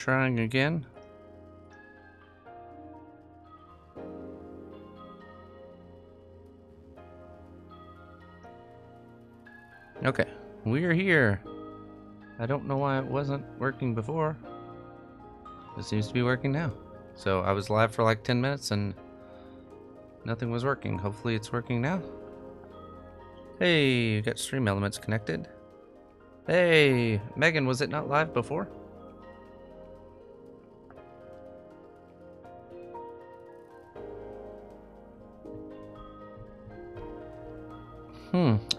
Trying again. Okay, we're here. I don't know why it wasn't working before. It seems to be working now. So I was live for like 10 minutes and nothing was working. Hopefully it's working now. Hey, you got stream elements connected. Hey, Megan, was it not live before?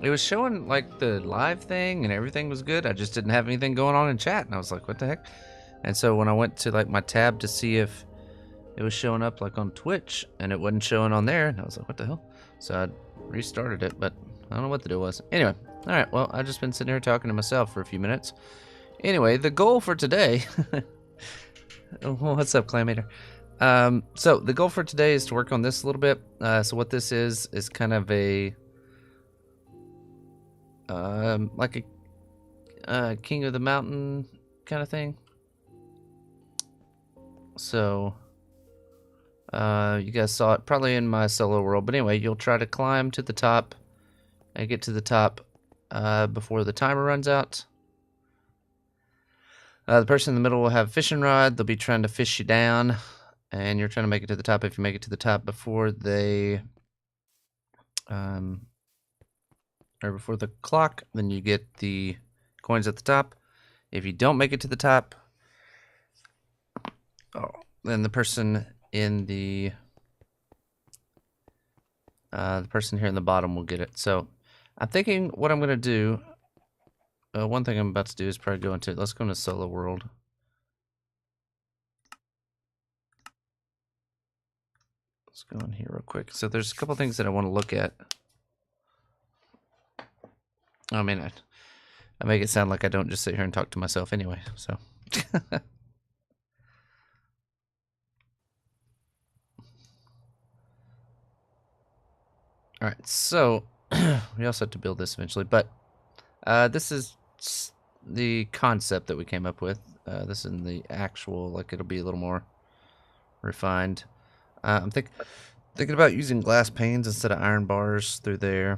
It was showing like the live thing and everything was good. I just didn't have anything going on in chat and I was like, what the heck? And so when I went to like my tab to see if it was showing up like on Twitch and it wasn't showing on there, and I was like, what the hell? So I restarted it, but I don't know what the deal was. Anyway, all right, well, I've just been sitting here talking to myself for a few minutes. Anyway, the goal for today, what's up, Clamator? So the goal for today is to work on this a little bit. So what this is kind of a, like a King of the Mountain kind of thing. So, you guys saw it probably in my solo world, but anyway, you'll try to climb to the top and get to the top before the timer runs out. The person in the middle will have a fishing rod. They'll be trying to fish you down, and you're trying to make it to the top. If you make it to the top before they, or before the clock, then you get the coins at the top. If you don't make it to the top, then the person in the person here in the bottom will get it. So I'm thinking what I'm going to do, one thing I'm about to do is probably go into, let's go into solo world. Let's go in here real quick. So there's a couple things that I want to look at. I mean, I make it sound like I don't just sit here and talk to myself anyway, so. All right, so we also have to build this eventually, but this is the concept that we came up with. This is the actual, like it'll be a little more refined. I'm thinking about using glass panes instead of iron bars through there.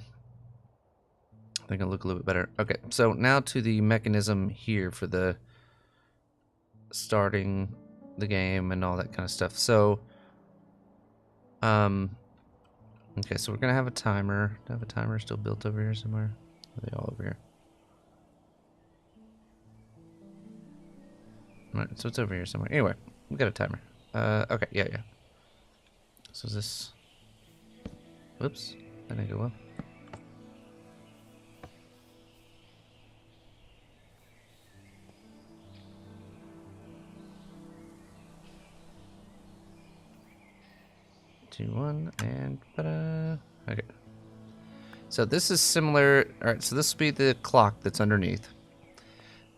I think it'll look a little bit better. Okay, so now to the mechanism here for the starting the game and all that kind of stuff. So, okay, so we're gonna have a timer. Do I have a timer still built over here somewhere? Are they all over here? Alright, so it's over here somewhere. Anyway, we got a timer. Okay, yeah. So is this... Whoops, that didn't go well. Two, one, and ta-da! Okay. So this is similar. Alright, so this will be the clock that's underneath.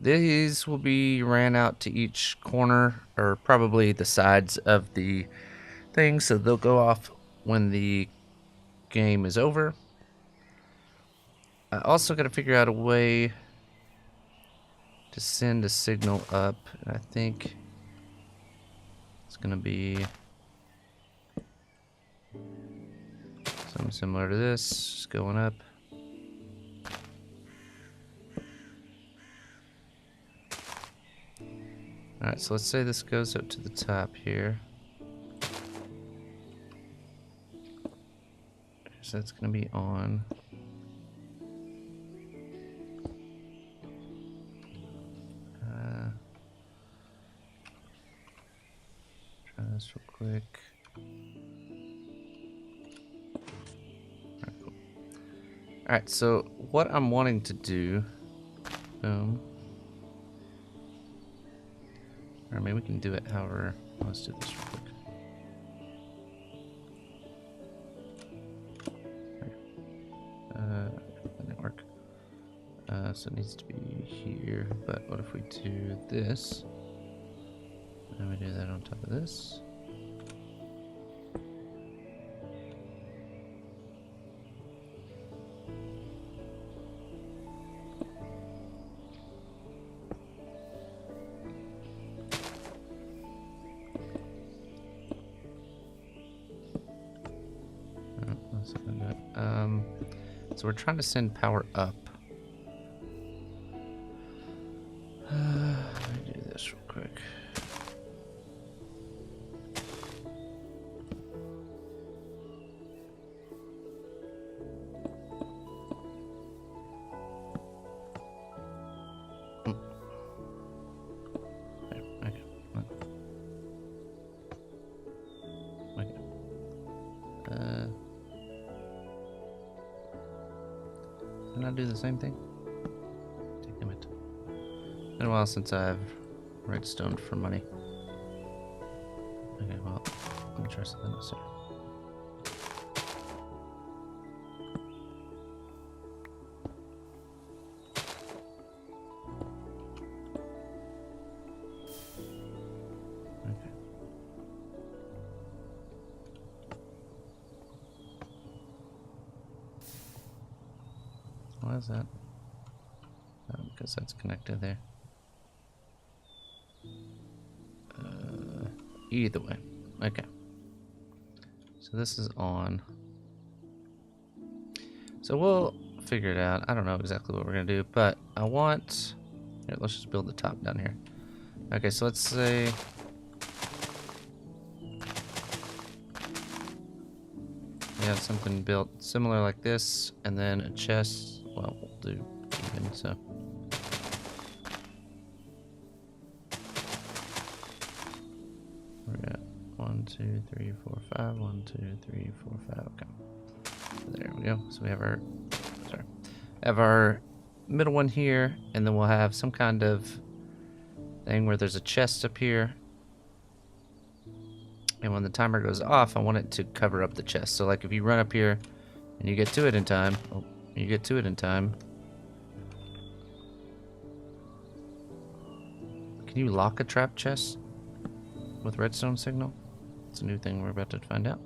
These will be ran out to each corner, or probably the sides of the thing, so they'll go off when the game is over. I also got to figure out a way to send a signal up, and I think it's going to be something similar to this, just going up. Alright, so let's say this goes up to the top here. So that's going to be on. Try this real quick. Alright, cool. Alright, so what I'm wanting to do, or maybe we can do it however. Let's do this real quick. That didn't work. So it needs to be here, but what if we do this? And we do that on top of this. So we're trying to send power up. Let me do this real quick. Can I do the same thing? Damn it. Been a while since I've redstone for money. Okay, well, let me try something else here. Okay. Why is that? Oh, because that's connected there. Either way. Okay. So this is on. So we'll figure it out. I don't know exactly what we're going to do, but I want... Here, let's just build the top down here. Okay, so let's say... we have something built similar like this, and then a chest. Well, we'll do even, so... We're at 1, 2, 3, 4, 5. 1, 2, 3, 4, 5. Okay. There we go. So we have our... Sorry. Have our middle one here, and then we'll have some kind of thing where there's a chest up here. And when the timer goes off, I want it to cover up the chest. So like if you run up here and you get to it in time, can you lock a trap chest with redstone signal? It's a new thing we're about to find out.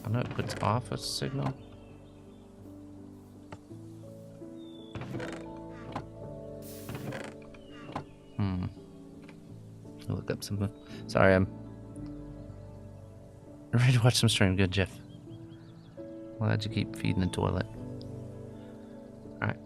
I know it puts off a signal. I'll look up something. Sorry, I'm ready to watch some stream. Good, Jeff. Glad you keep feeding the toilet. Alright,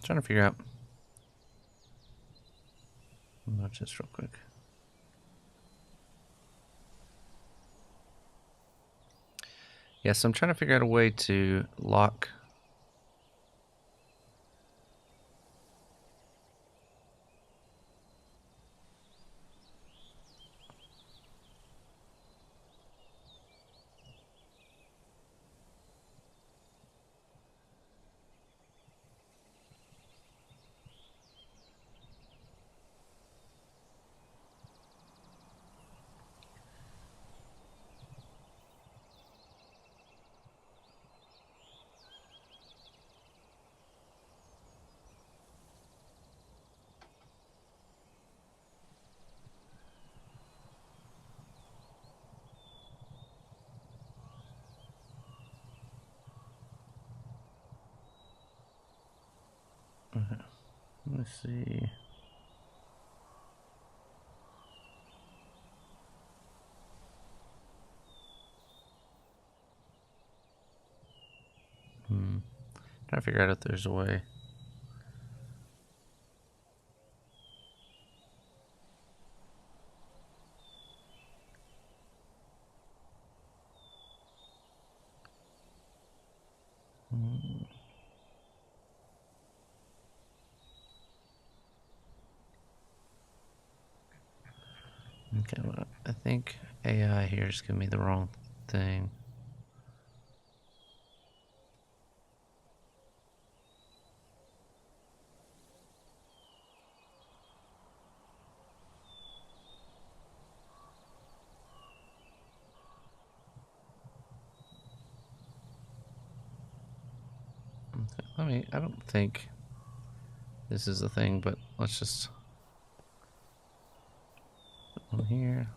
trying to figure out. Watch this real quick. Yeah, so I'm trying to figure out a way to lock. Let's see. Trying to figure out if there's a way. Okay, well, I think AI here is giving me the wrong thing. Okay, I don't think this is a thing, but let's just put one here.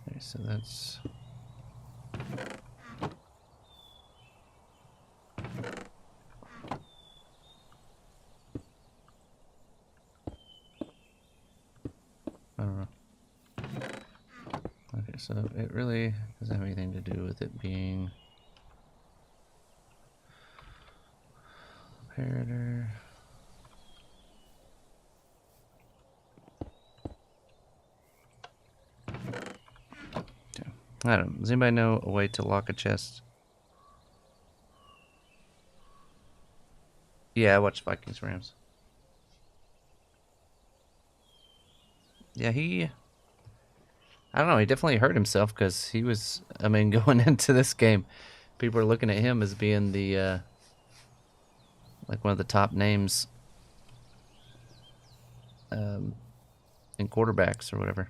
Okay, so that's... I don't know. Okay, so it really doesn't have anything to do with it being comparator. Okay. I don't know. Does anybody know a way to lock a chest? Yeah, I watched Vikings Rams. Yeah, I don't know, he definitely hurt himself because he was, I mean, going into this game, people are looking at him as being the, like one of the top names in quarterbacks or whatever.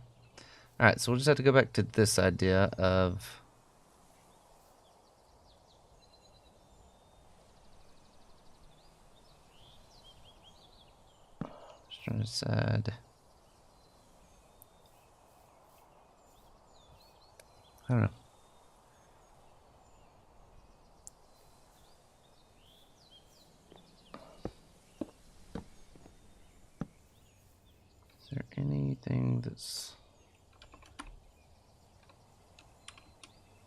All right, so we'll just have to go back to this idea of just trying to decide. I don't know. Is there anything that's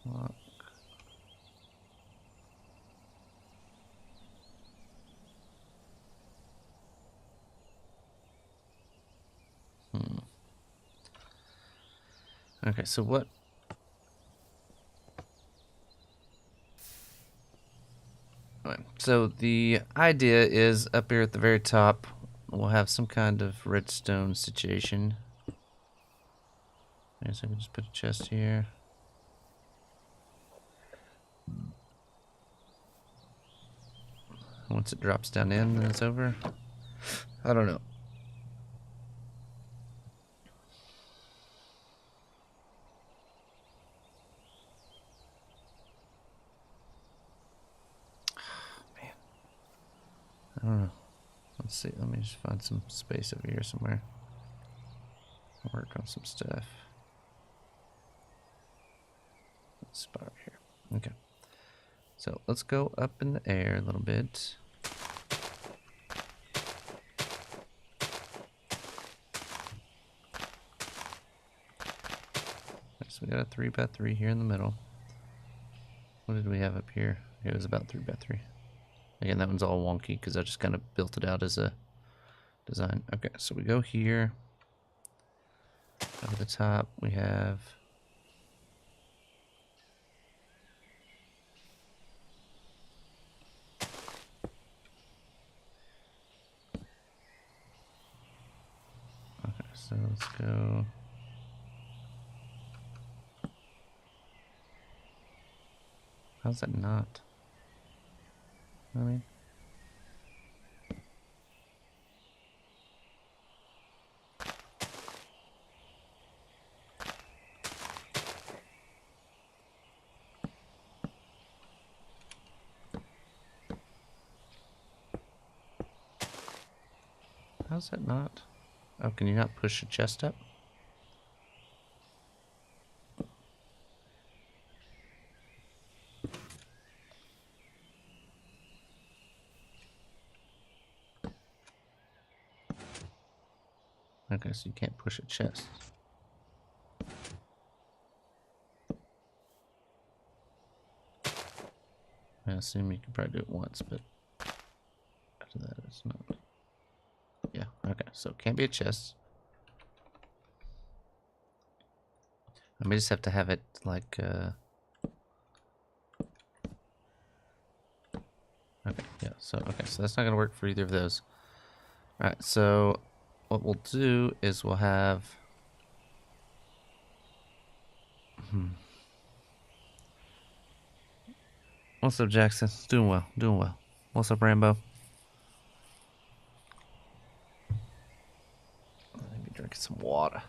lock? Okay, so what? Okay, so the idea is up here at the very top, we'll have some kind of redstone situation. I guess I can just put a chest here. Once it drops down in, then it's over. I don't know. Man, I don't know. Let's see. Let me just find some space over here somewhere. I'll work on some stuff. Spot right here. Okay. So let's go up in the air a little bit. So we got a 3x3 here in the middle. What did we have up here? It was about 3x3. Again, that one's all wonky because I just kind of built it out as a design. Okay, so we go here. Up at the top, we have okay, so let's go. How's that not? I mean, how's that not? Oh, can you not push a chest up? Okay, so you can't push a chest. I assume you can probably do it once, but after that it's not. Yeah, okay, so it can't be a chest. I may just have to have it like, okay, yeah, So, okay, so that's not going to work for either of those. All right, so what we'll do is we'll have... What's up, Jackson? Doing well, doing well. What's up, Rambo? Let me drink some water.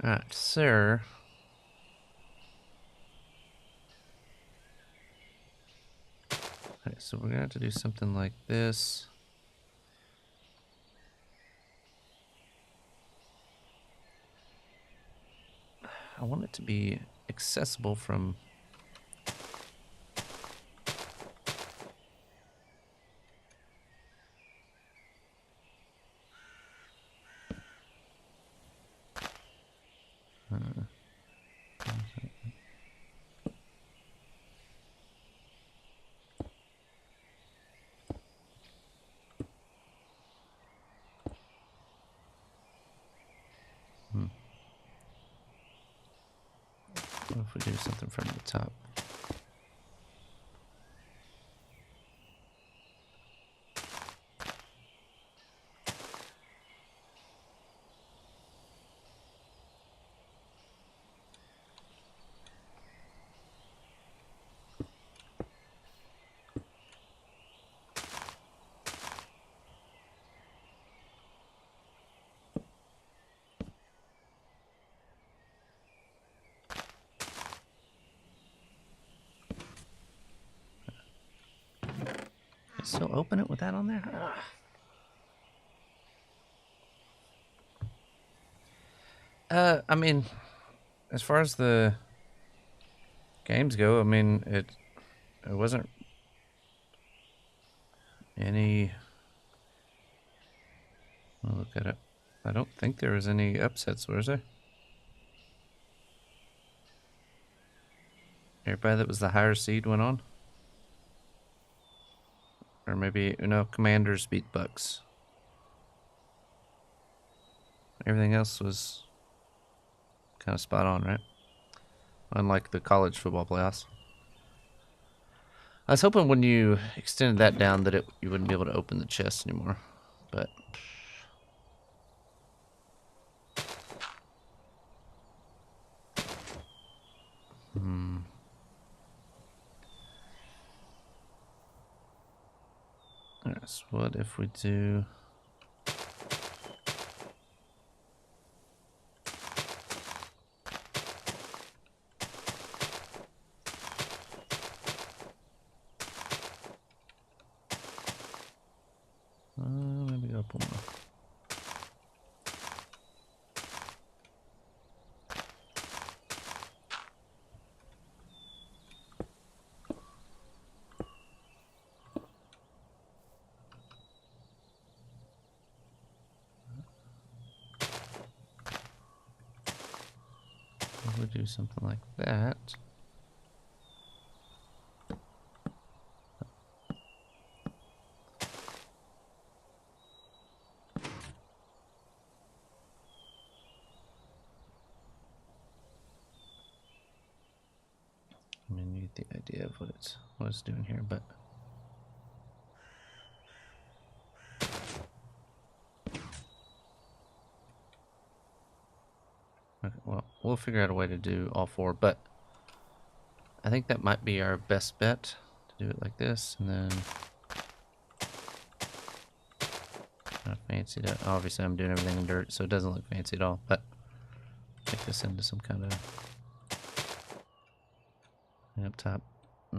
All right, sir. Okay, so we're gonna have to do something like this. I want it to be accessible from... What if we do something from the top? Still open it with that on there? I mean, as far as the games go, I mean, it wasn't any... I'll look at it. I don't think there was any upsets, was there? Everybody that was the higher seed went on? Or maybe, no, Commanders beat Bucks. Everything else was kind of spot on, right? Unlike the college football playoffs. I was hoping when you extended that down that you wouldn't be able to open the chest anymore, but... Alright, so what if we do... maybe go up one more. We'll do something like that. I mean, you get the idea of what it's doing here, but... Okay, well, we'll figure out a way to do all four, but I think that might be our best bet, to do it like this, and then... Not fancy that. Obviously, I'm doing everything in dirt, so it doesn't look fancy at all, but... Make this into some kind of... Up top.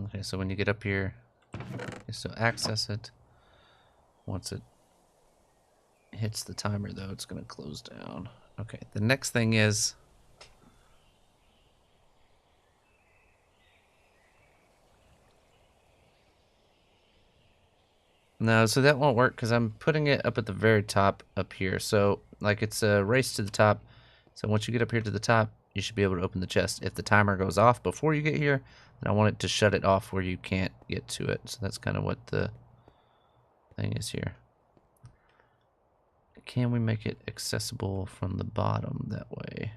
Okay, so when you get up here, you still access it. Once it hits the timer, though, it's going to close down. Okay, the next thing is... No, so that won't work because I'm putting it up at the very top up here. So, like, it's a race to the top. So once you get up here to the top, you should be able to open the chest. If the timer goes off before you get here, then I want it to shut it off where you can't get to it. So that's kind of what the thing is here. can we make it accessible from the bottom that way?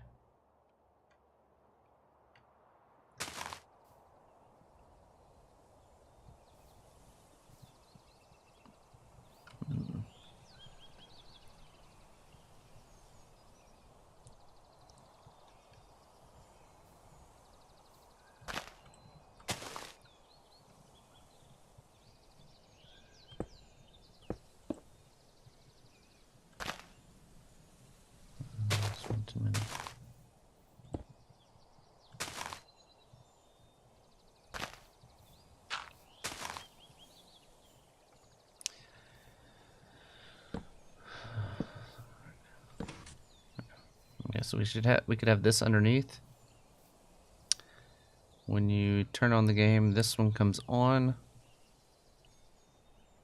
Okay, so we could have this underneath. When you turn on the game, this one comes on,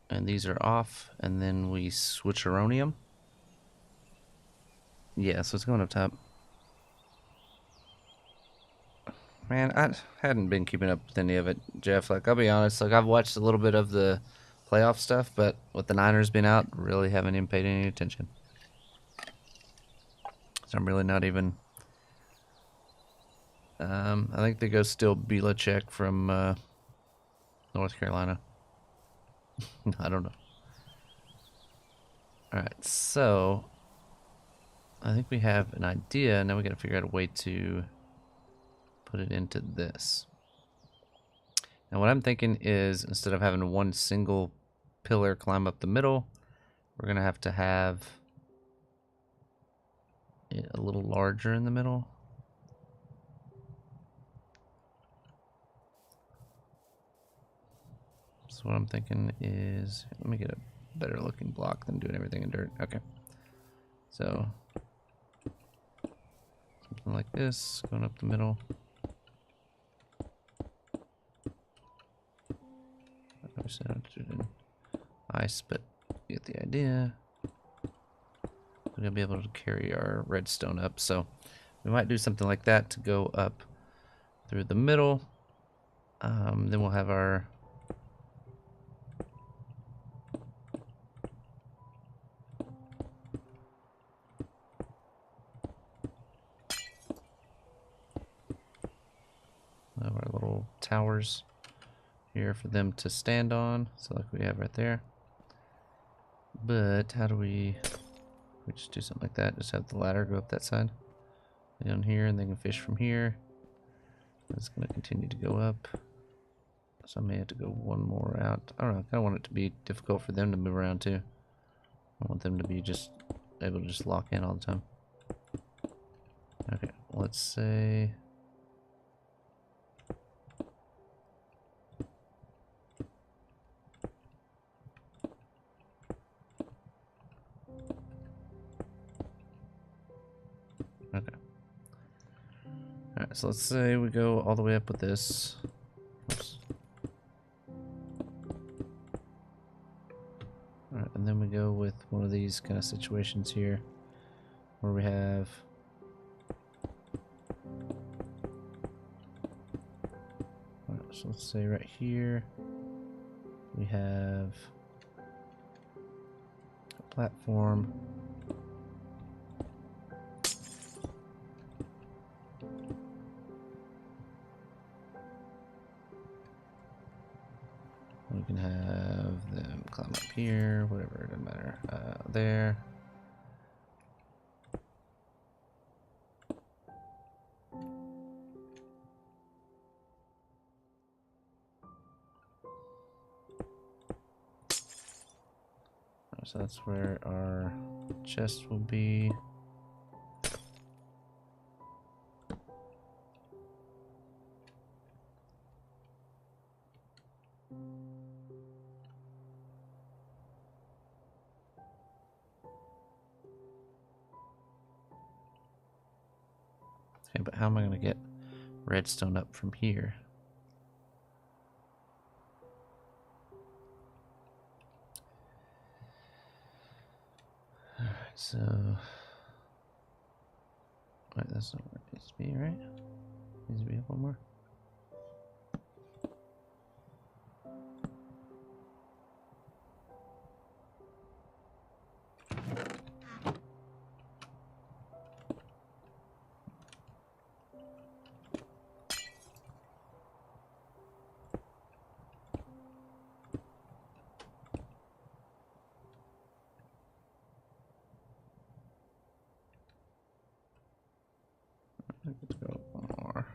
and these are off, and then we switch aronium. Yeah, so it's going up top. Man, I hadn't been keeping up with any of it, Jeff. Like, I'll be honest, like, I've watched a little bit of the playoff stuff, but with the Niners being out, really haven't even paid any attention. So I'm really not even... I think they go still Belichick from North Carolina. I don't know. Alright, so I think we have an idea. Now we got to figure out a way to put it into this. Now what I'm thinking is, instead of having one single pillar climb up the middle, we're going to have it a little larger in the middle. So what I'm thinking is, let me get a better looking block than doing everything in dirt. Okay. So something like this, going up the middle. I wish I would do it in ice, but you get the idea. We're gonna be able to carry our redstone up, so we might do something like that to go up through the middle. Then we'll have our little towers here for them to stand on, so like we have right there. But how do we just do something like that? Just have the ladder go up that side, down here, and they can fish from here. It's going to continue to go up, so I may have to go one more out. I don't know, I kind of want it to be difficult for them to move around too. I want them to be just able to just lock in all the time. Okay, let's say okay. Alright, so let's say we go all the way up with this. Oops. Alright, and then we go with one of these kind of situations here where we have so let's say right here we have a platform. We can have them climb up here, whatever, it doesn't matter. There. So that's where our chest will be. Okay, but how am I going to get redstone up from here? Alright, so... Wait, that's not where it needs to be, right? Needs to be up one more. I get to go one more.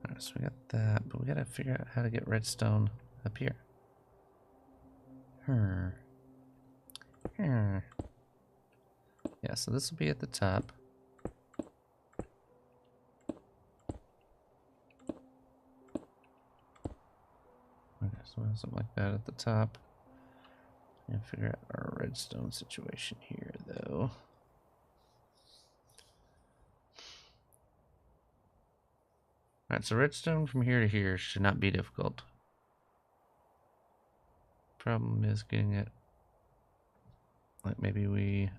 Alright, so we got that, but we gotta figure out how to get redstone up here. Yeah, so this will be at the top. Okay, so we'll have something like that at the top. And figure out our redstone situation here, though. Alright, so redstone from here to here should not be difficult. Problem is getting it. Like maybe we.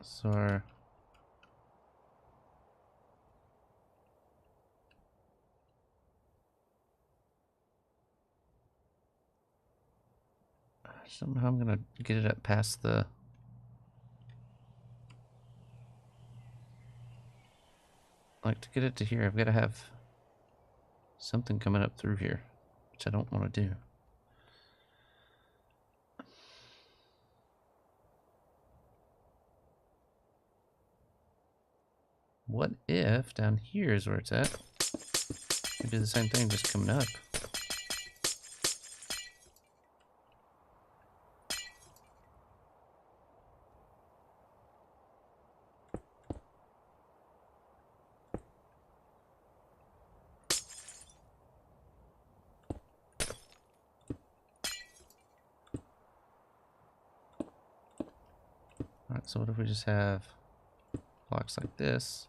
So our. Somehow I'm gonna get it up past the. Like to get it to here, I've got to have something coming up through here, which I don't want to do. What if down here is where it's at? We do the same thing, just coming up. Alright, so what if we just have blocks like this?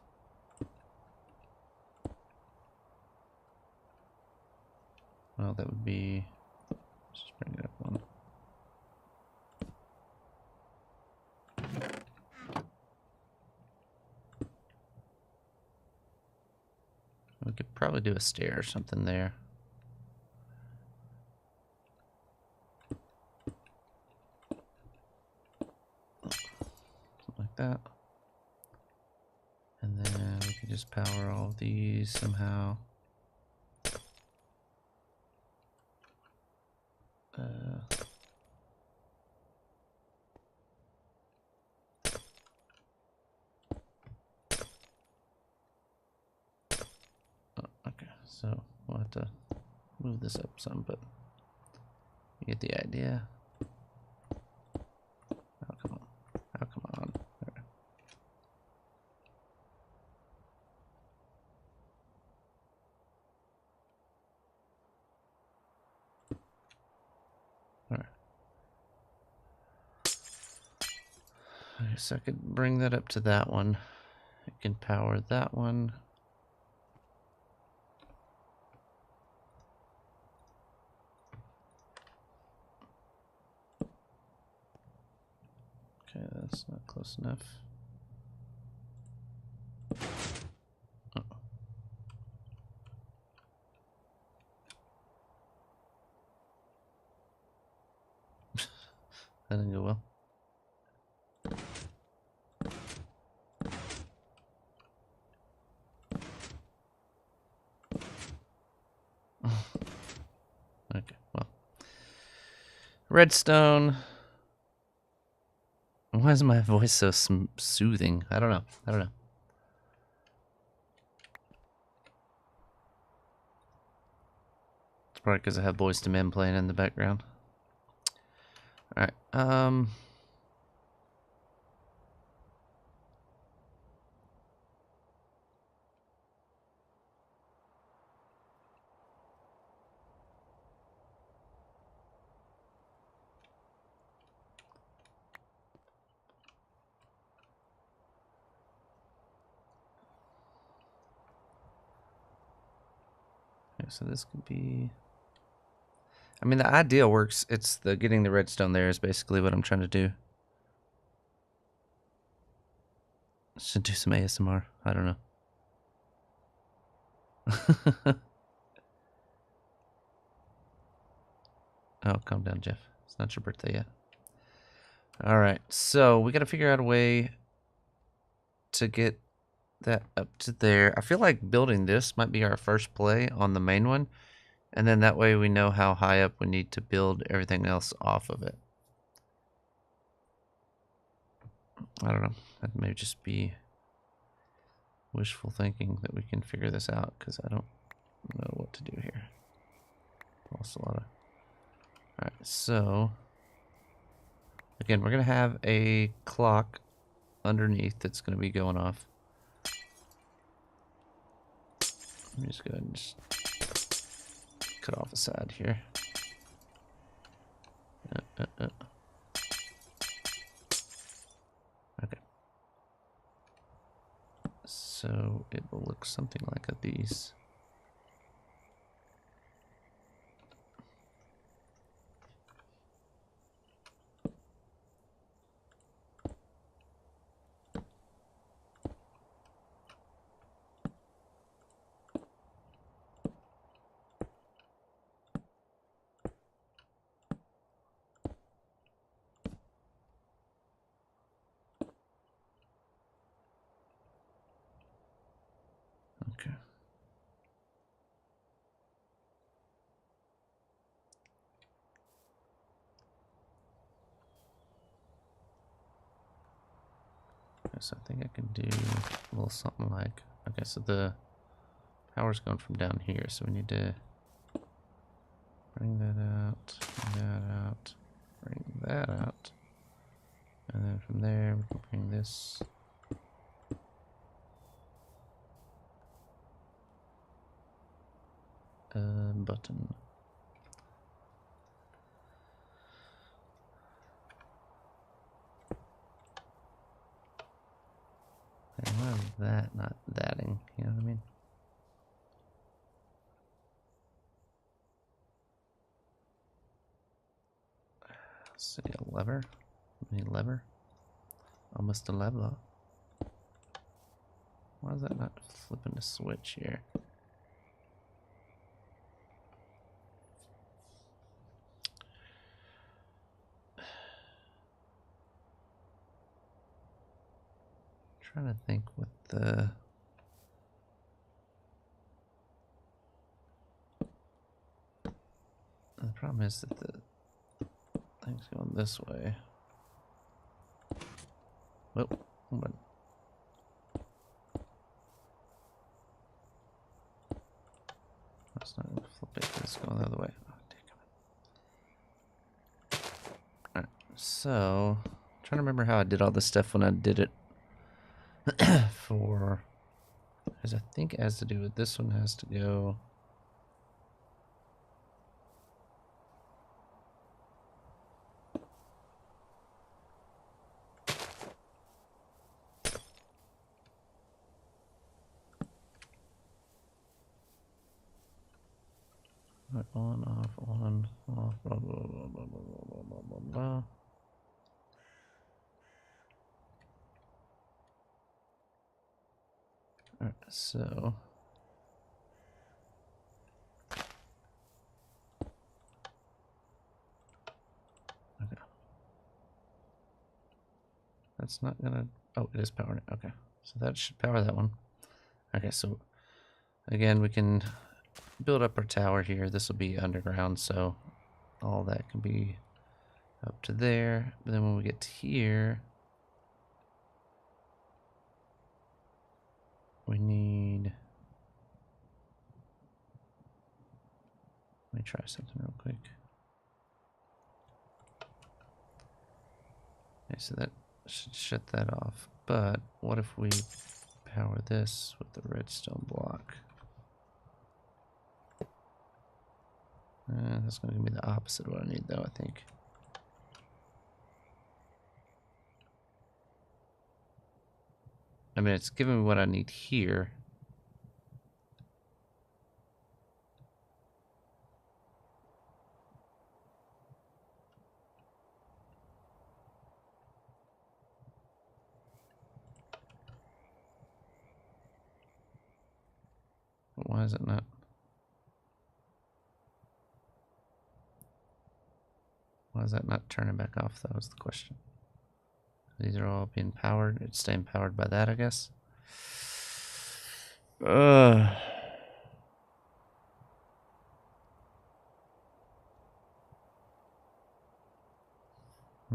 Well, that would be. Let's just bring it up one. We could probably do a stair or something there. Something like that. And then we could just power all of these somehow. Okay, so we'll have to move this up some, but you get the idea. Oh, come on. Oh, come on. There. Alright. Okay, so I could bring that up to that one. I can power that one. Okay, that's not close enough. Oh. That didn't go well. Okay, well. Redstone. Why is my voice so soothing? I don't know. I don't know. It's probably because I have Boys to Men playing in the background. Alright, okay, so this could be. I mean, the idea works. It's the getting the redstone there is basically what I'm trying to do. Should do some ASMR. I don't know. Oh, calm down, Jeff. It's not your birthday yet. All right, so we got to figure out a way to get that up to there. I feel like building this might be our first play on the main one, and then that way we know how high up we need to build everything else off of it. I don't know. That may just be wishful thinking that we can figure this out, because I don't know what to do here. Lost a lot of... Alright, so... Again, we're going to have a clock underneath that's going to be going off. Let me just go ahead and just cut off the side here. Okay. So it will look something like these. Okay. So I think I can do a little something like... Okay, so the power's going from down here, so we need to bring that out, bring that out. And then from there, we can bring this button. And why is that not thatting? You know what I mean? Let's see, a lever. Any lever? Almost a lever. Why is that not flipping the switch here? Trying to think what the... The problem is that the thing's going this way. Whoa, hold on. That's not gonna flip it, it's going the other way. Oh, damn it. Alright, so trying to remember how I did all this stuff when I did it for, because I think it has to do with this one has to go. On, off, blah, blah, blah, blah, blah, blah, blah, blah, blah. Alright, so okay. That's not gonna, oh, it is powering it. Okay, so that should power that one. Okay, so again, we can build up our tower here. This will be underground, so all that can be up to there. But then when we get to here, we need... Let me try something real quick. Okay, so that should shut that off. But what if we power this with the redstone block? That's going to give me the opposite of what I need, though, I think. I mean, it's giving me what I need here. But why is it not? Why is that not turning back off? That was the question. These are all being powered. It's staying powered by that, I guess.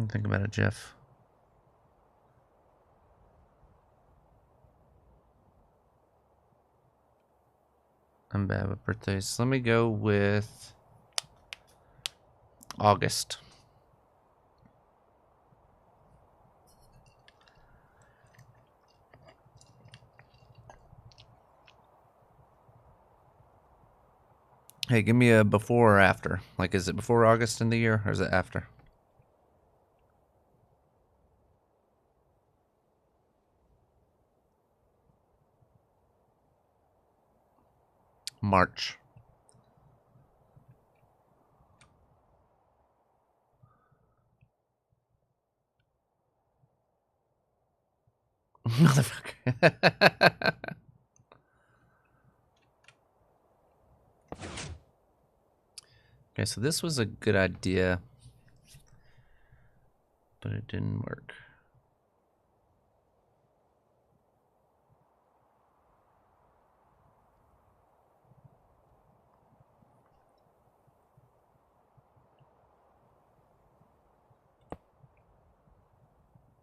Think about it, Jeff. I'm bad with birthdays. Let me go with August. Hey, give me a before or after. Like, is it before August in the year, or is it after? March. Motherfucker. Okay, so this was a good idea, but it didn't work.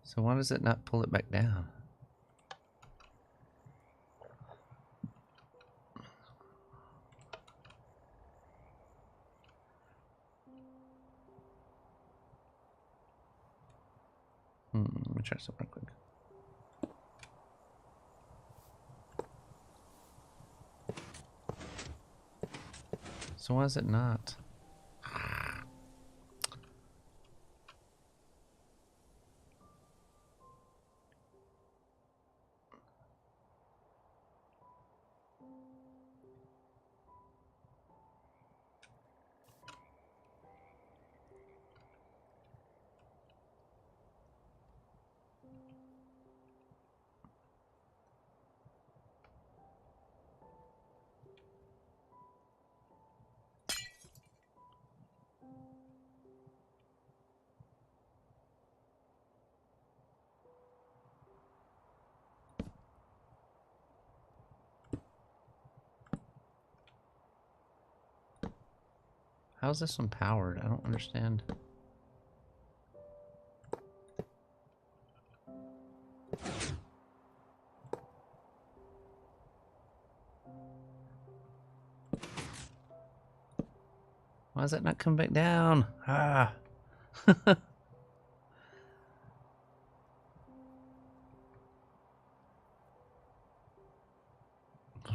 So why does it not pull it back down? Let me try something real quick. So why is it not? How's this one powered? I don't understand. Why is that not coming back down? Ah.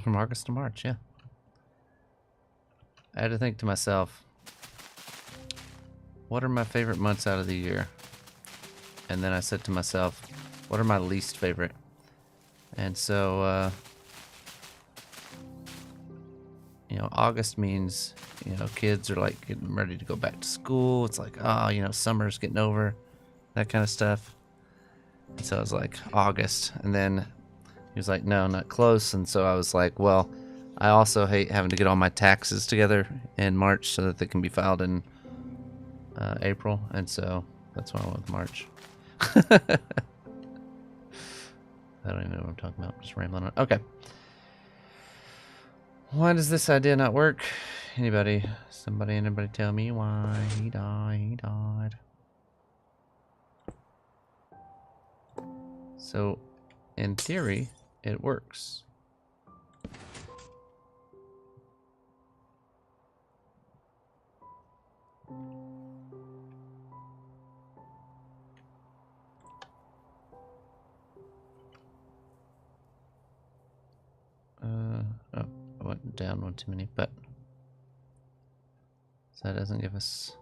From August to March, yeah. I had to think to myself, what are my favorite months out of the year? And then I said to myself, what are my least favorite? And so, you know, August means, you know, kids are like getting ready to go back to school. It's like, oh, you know, summer's getting over, that kind of stuff. And so I was like, August. And then he was like, no, not close. And so I was like, well, I also hate having to get all my taxes together in March so that they can be filed in April. And so that's why I went with March. I don't even know what I'm talking about. I'm just rambling on. Okay. Why does this idea not work? Anybody? Anybody tell me why he died. So, in theory, it works. Oh, I went down one too many, but so that doesn't give us.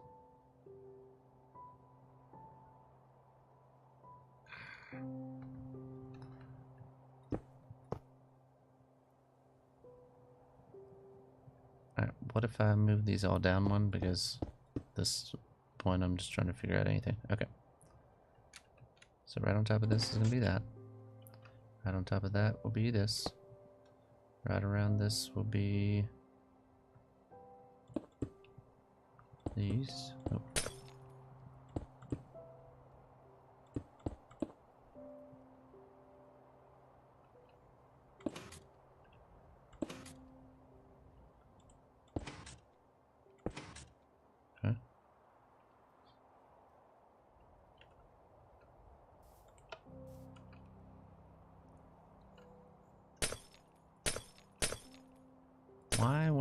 Alright, what if I move these all down one? Because this point I'm just trying to figure out anything. Okay. So right on top of this is going to be that. Right on top of that will be this. Right around this will be these. Oh.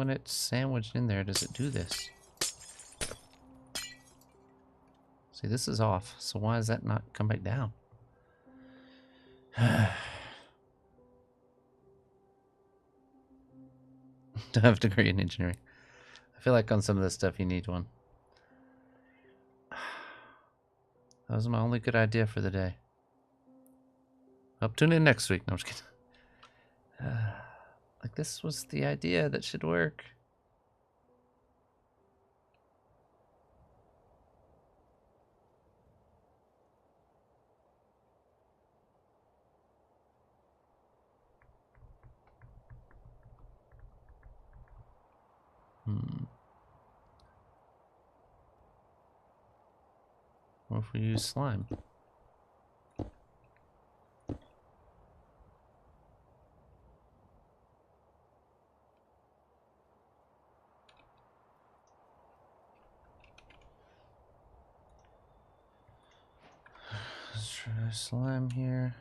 want it sandwiched in there does it do this? See, this is off, so why does that not come back down? Don't have a degree in engineering. I feel like on some of this stuff you need one. That was my only good idea for the day. I'll tune in next week. No, I'm just kidding. Like, this was the idea that should work. What if we use slime? Let's try slime here.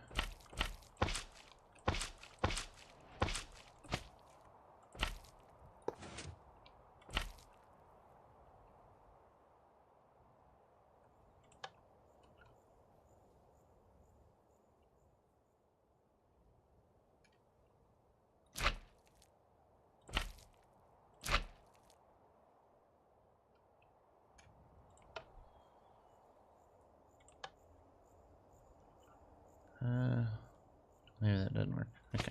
Maybe that doesn't work. Okay.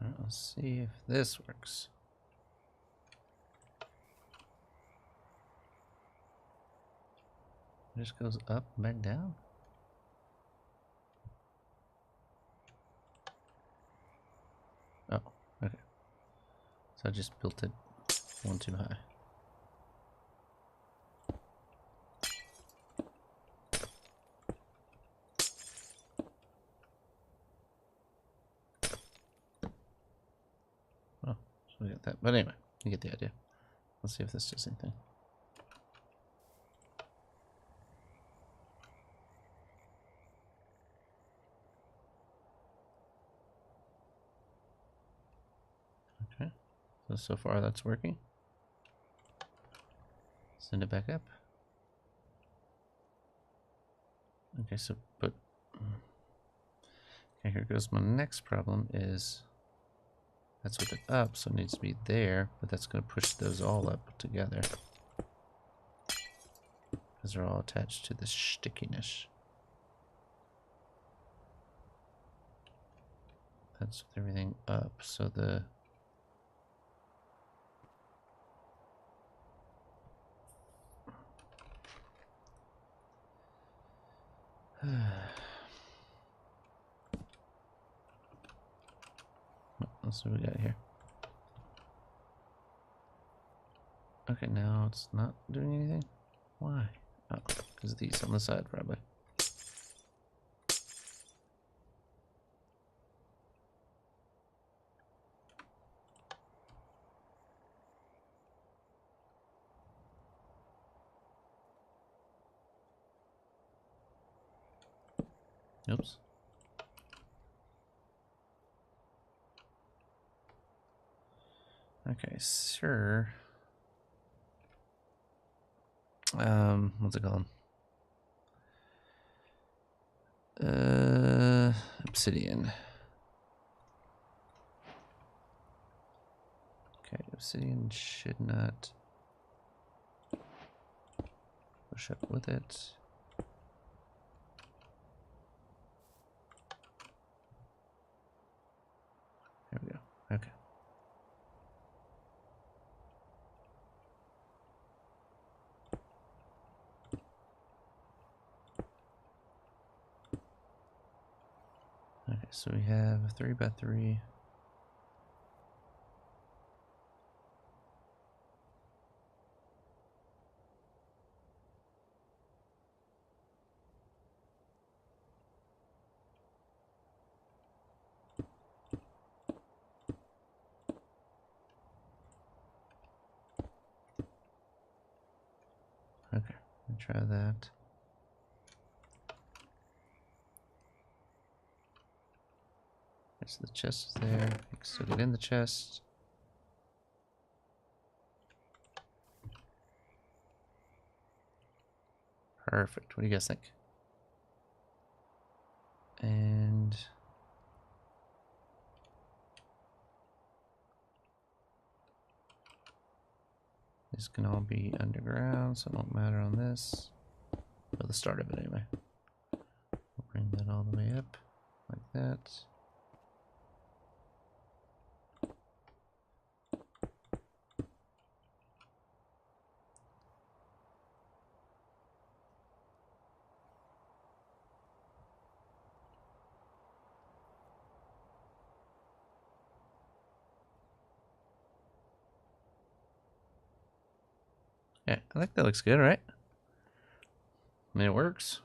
Alright, let's see if this works. It just goes up and back down. Oh, okay. So I just built it one too high. Oh, so we got that. But anyway, you get the idea. Let's see if this does anything. Okay, so far that's working. Send it back up. Okay, so, but, okay, here goes my next problem is, that's with it up, so it needs to be there, but that's going to push those all up together. Because they're all attached to the stickiness. That's with everything up, so the... Let's see what we got here. Okay, now it's not doing anything. Why? Oh, because of these on the side, probably. Oops. Okay, sure. What's it called? Obsidian. Okay, obsidian should not push up with it. There we go. Okay. Okay, so we have a 3x3. try that. So the chest is there. You can still get in the chest. Perfect. What do you guys think? And this can all be underground, so it won't matter on this. Well, the start of it anyway. We'll bring that all the way up like that. Yeah, I think that looks good, right? I mean, it works.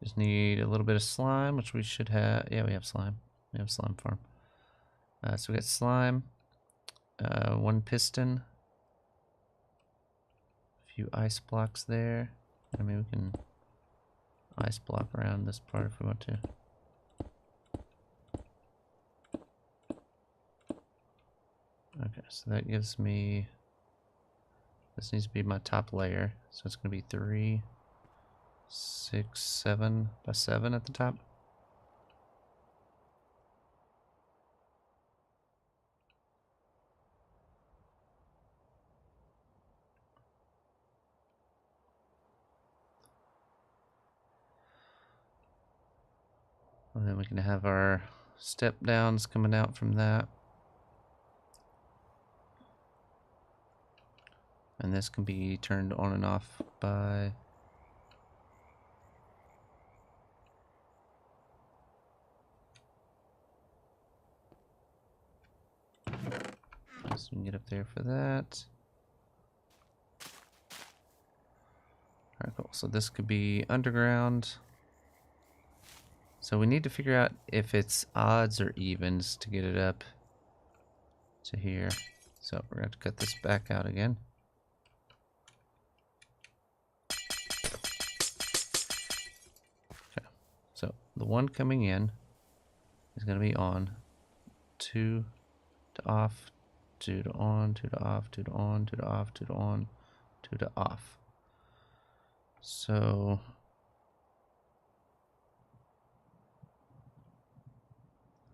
Just need a little bit of slime, which we should have. Yeah, we have slime. We have slime farm. So we got slime, one piston, a few ice blocks there. I mean, we can ice block around this part if we want to. Okay, so that gives me. This needs to be my top layer, so it's going to be 3, 6, 7 by 7 at the top. And then we can have our step downs coming out from that. And this can be turned on and off by so we can get up there for that. Alright, cool. So this could be underground. So we need to figure out if it's odds or evens to get it up to here. So we're going to cut this back out again. Okay. So the one coming in is going to be on, 2 to off, 2 to on, 2 to off, 2 to on, 2 to off, 2 to on, 2 to off. So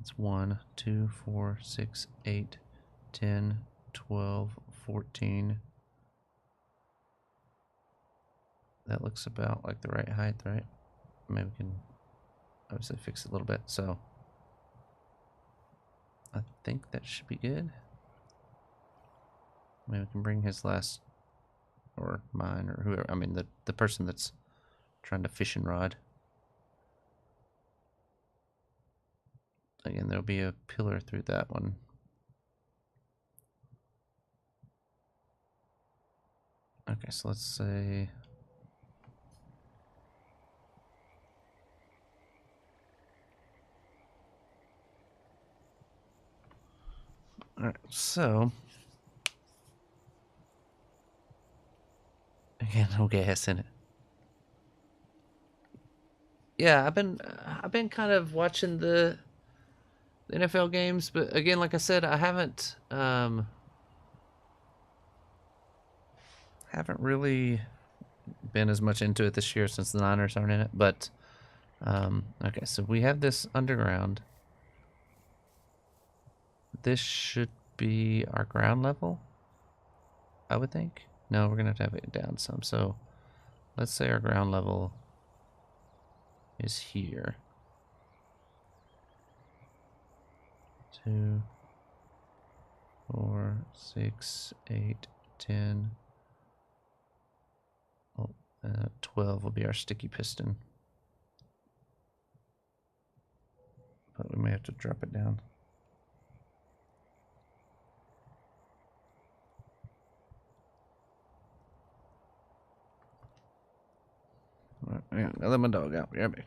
it's 1, 2, 4, 6, 8, 10, 12, 14. That looks about like the right height, right? Maybe we can obviously fix it a little bit. So I think that should be good. Maybe we can bring his last, or mine, or whoever. I mean, the person that's trying to fishing rod. Again, there'll be a pillar through that one. Okay, so let's say. Alright, so. Again, no gas in it. Yeah, I've been kind of watching the NFL games, but again, like I said, I haven't really been as much into it this year since the Niners aren't in it. But okay, so we have this underground. This should be our ground level, I would think. No, we're gonna have it down some. So let's say our ground level is here. 2, 4, 6, 8, 10. 12 will be our sticky piston. But we may have to drop it down. Alright, yeah, now let my dog out. Yeah, babe.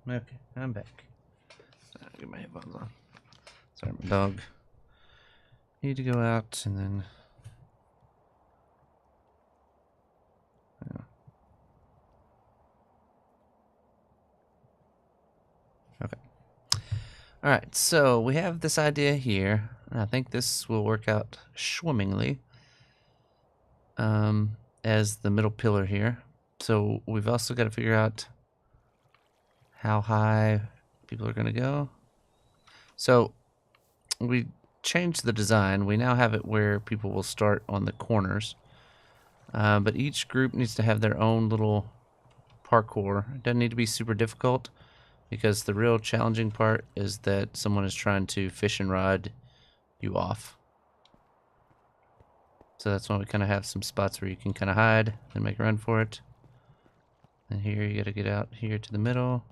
Okay, I'm back. I'll get my headphones on. Sorry, my dog. Need to go out and then. Yeah. Okay. All right. So we have this idea here, and I think this will work out swimmingly. As the middle pillar here. So we've also got to figure out how high people are going to go. So we changed the design. We now have it where people will start on the corners. But each group needs to have their own little parkour. It doesn't need to be super difficult because the real challenging part is that someone is trying to fish and rod you off. So that's why we kind of have some spots where you can kind of hide and make a run for it. And here you got to get out here to the middle.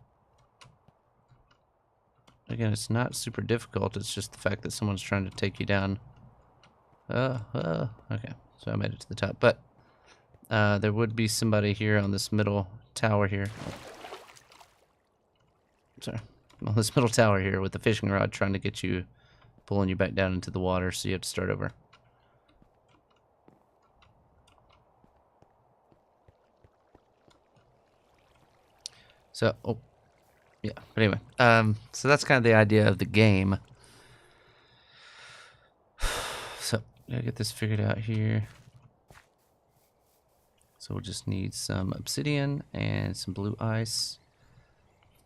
Again, it's not super difficult. It's just the fact that someone's trying to take you down. Okay, so I made it to the top. But there would be somebody here on this middle tower here. Sorry. On this middle tower here with the fishing rod trying to get you, pulling you back down into the water, so you have to start over. So, oh, yeah. But anyway, so that's kind of the idea of the game. So, gotta get this figured out here. So we'll just need some obsidian and some blue ice,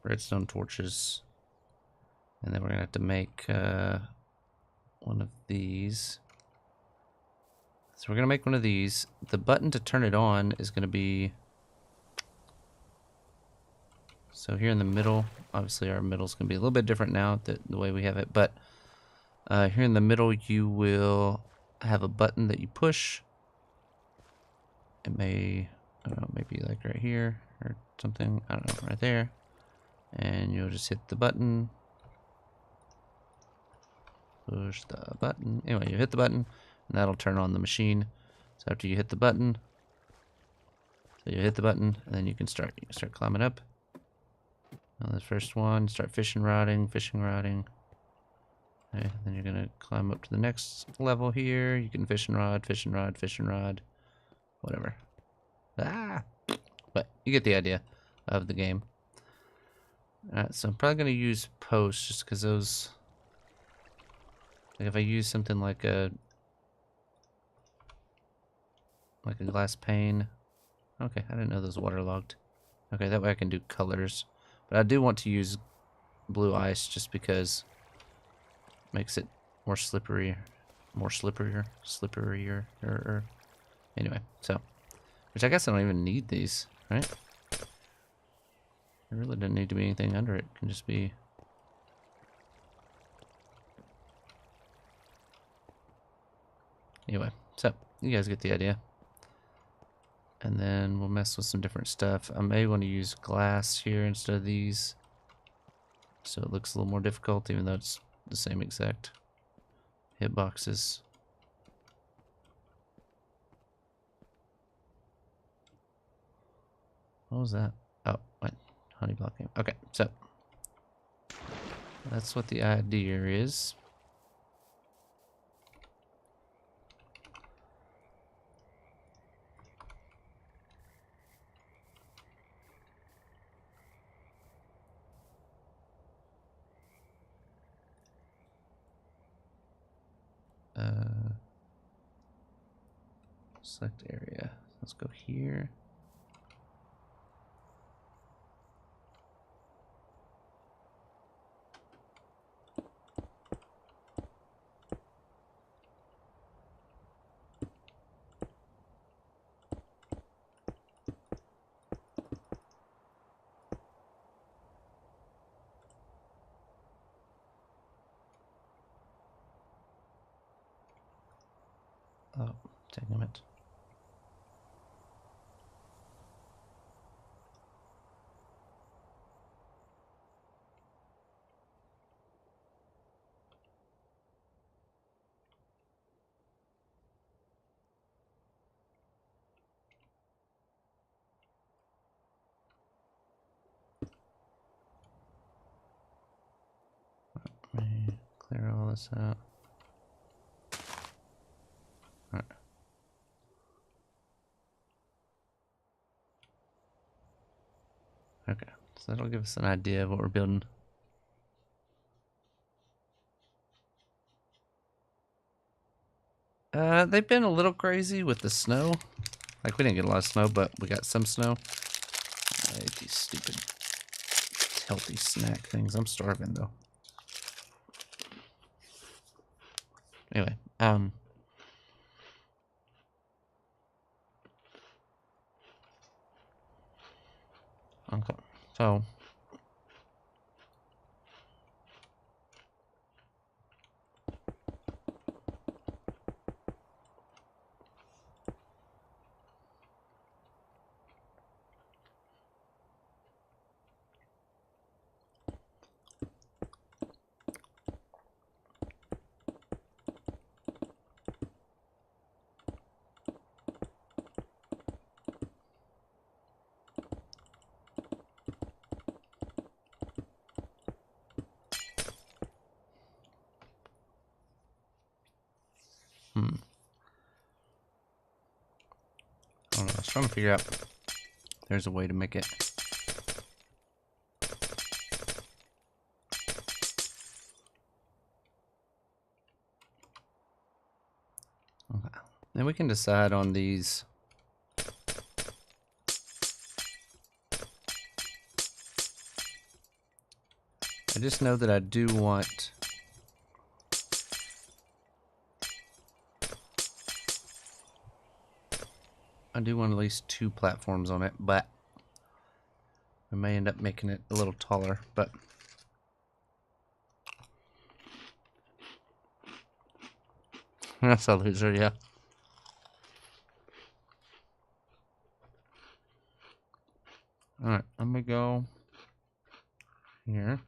redstone torches, and then we're gonna have to make one of these. So we're gonna make one of these. The button to turn it on is gonna be, so here in the middle. Obviously our middle is gonna be a little bit different now, the way we have it, but here in the middle you will have a button that you push. It may, I don't know, maybe like right here or something, I don't know, right there. And you'll just hit the button. Push the button. Anyway, you hit the button, and that'll turn on the machine. So after you hit the button, so you hit the button, and then you can start climbing up. On the first one, start fishing rodding. Okay, then you're gonna climb up to the next level here. You can fish and rod, whatever. Ah, but you get the idea of the game. Alright, so I'm probably gonna use posts just because those. Like if I use something like a glass pane. Okay, I didn't know those waterlogged. Okay, that way I can do colors. But I do want to use blue ice just because it makes it more slipperier. Anyway, so, which I guess I don't even need these, right? There really doesn't need to be anything under it. It can just be. Anyway, so you guys get the idea. And then we'll mess with some different stuff. I may want to use glass here instead of these, so it looks a little more difficult, even though it's the same exact hitboxes. What was that? Oh, wait. Honey block game. Okay, so that's what the idea is. Select area. Let's go here. Oh, taking a minute. this out. Alright. Okay, so that'll give us an idea of what we're building. They've been a little crazy with the snow. Like, we didn't get a lot of snow, but we got some snow. I ate these stupid healthy snack things. I'm starving, though. Anyway, okay, so I don't know. I was trying to figure out if there's a way to make it. Okay. Then we can decide on these. I just know that I do want at least 2 platforms on it, but we may end up making it a little taller, but that's a loser, yeah. Alright, I'm gonna go here.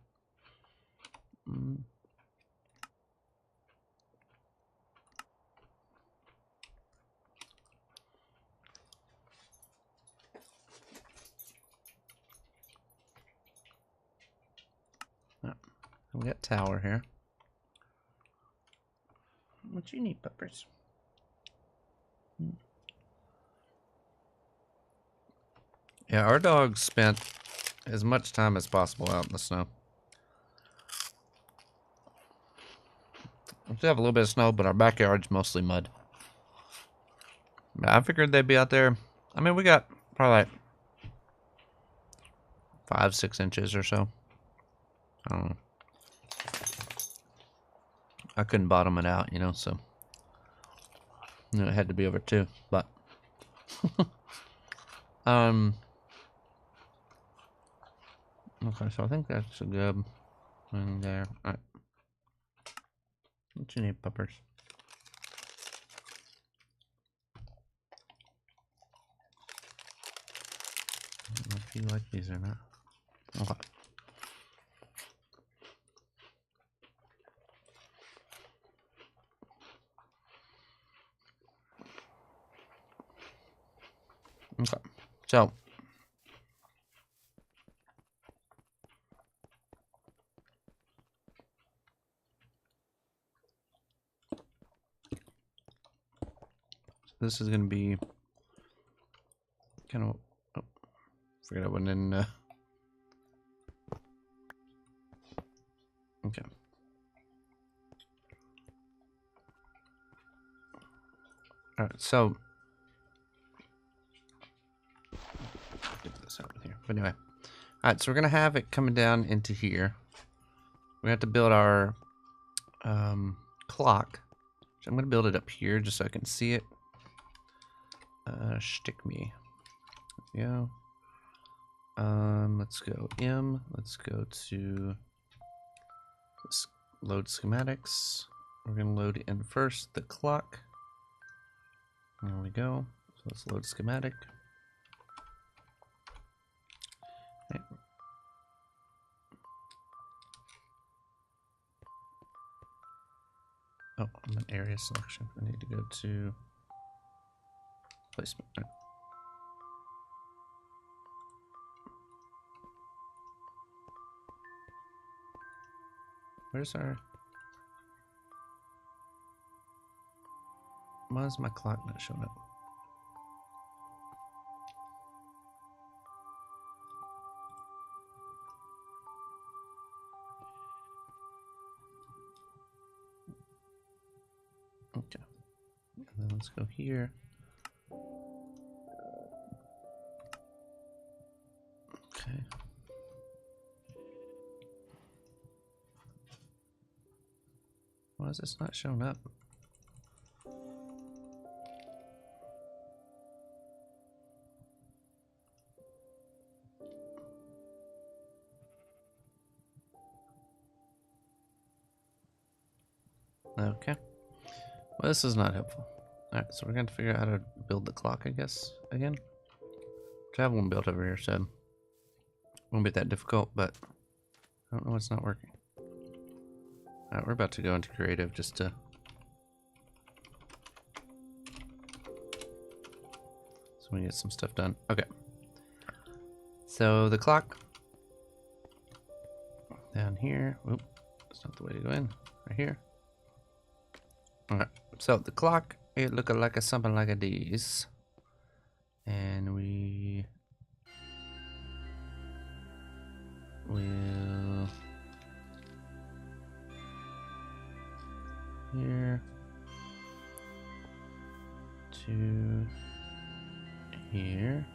We got tower here. What you need, Peppers? Yeah, our dogs spent as much time as possible out in the snow. We still have a little bit of snow, but our backyard's mostly mud. I figured they'd be out there. I mean, we got probably like 5-6 inches or so. I don't know. I couldn't bottom it out, you know, so you know, it had to be over 2. But okay, so I think that's a good thing there. All right. What you need, Peppers? I don't know if you like these or not. Okay. Okay. So this is gonna be kind of. Oh, forgot I went in. Okay. All right. So get this out here. But anyway, all right. So we're gonna have it coming down into here. We have to build our clock. So I'm gonna build it up here just so I can see it. Stick me. Yeah. Let's go M. Let's go to load schematics. We're gonna load in first the clock. There we go. So let's load schematic. Okay. Oh, I'm in area selection. I need to go to placement. Right. Where's our... Why is my clock not showing up? Okay. And then let's go here. Okay. Why is this not showing up? Okay. Well, this is not helpful. Alright, so we're going to figure out how to build the clock, I guess, again. I have one built over here, so it won't be that difficult, but I don't know what's not working. Alright, we're about to go into creative just to... so we can get some stuff done. Okay. So the clock... down here. Oop, that's not the way to go in. Right here. Alright, so the clock, it look like something like a this. And we will here to here.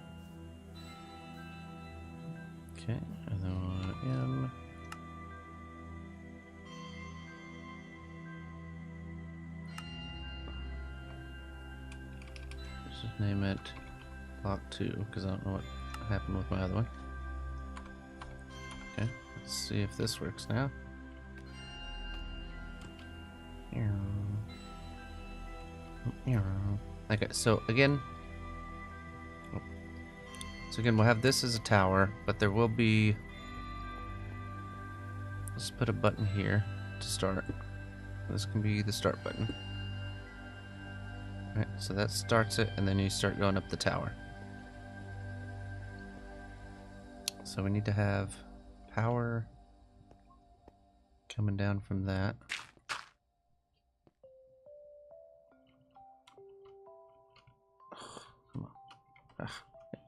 Okay, and then we'll M. Let's just name it Clock 2 because I don't know what happened with my other one. Okay, let's see if this works now. Okay, so again, we'll have this as a tower, but there will be, let's put a button here to start. This can be the start button. Alright, so that starts it, and then you start going up the tower. So we need to have power coming down from that. Come on. Ugh,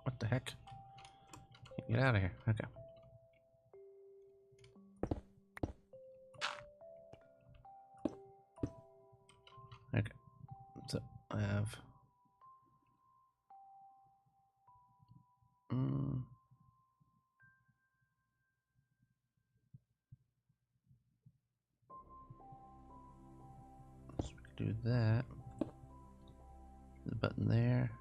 what the heck? Get out of here. Okay. Okay. So I have... so we can do that. The button there.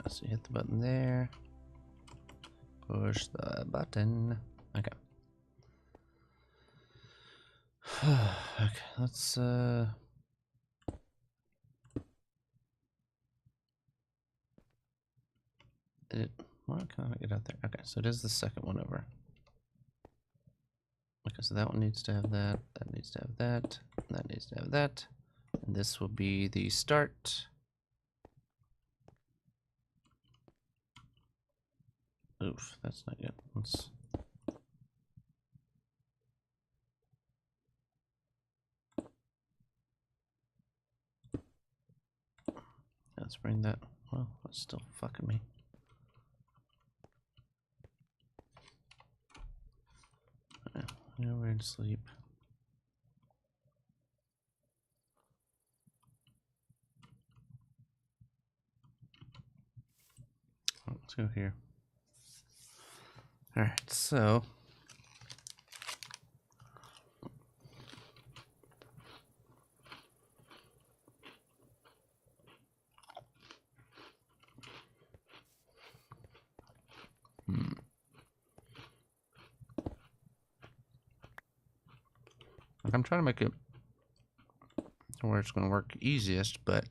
So you hit the button there. Push the button. Okay. Okay, let's why can't I get out there? Okay, so it is the second one over. Okay, so that one needs to have that, that needs to have that, that needs to have that. And this will be the start. Oof, that's not good. Let's bring that. Well, that's still fucking me. Nowhere to sleep. Let's go here. Alright, so I'm trying to make it where it's going to work easiest, but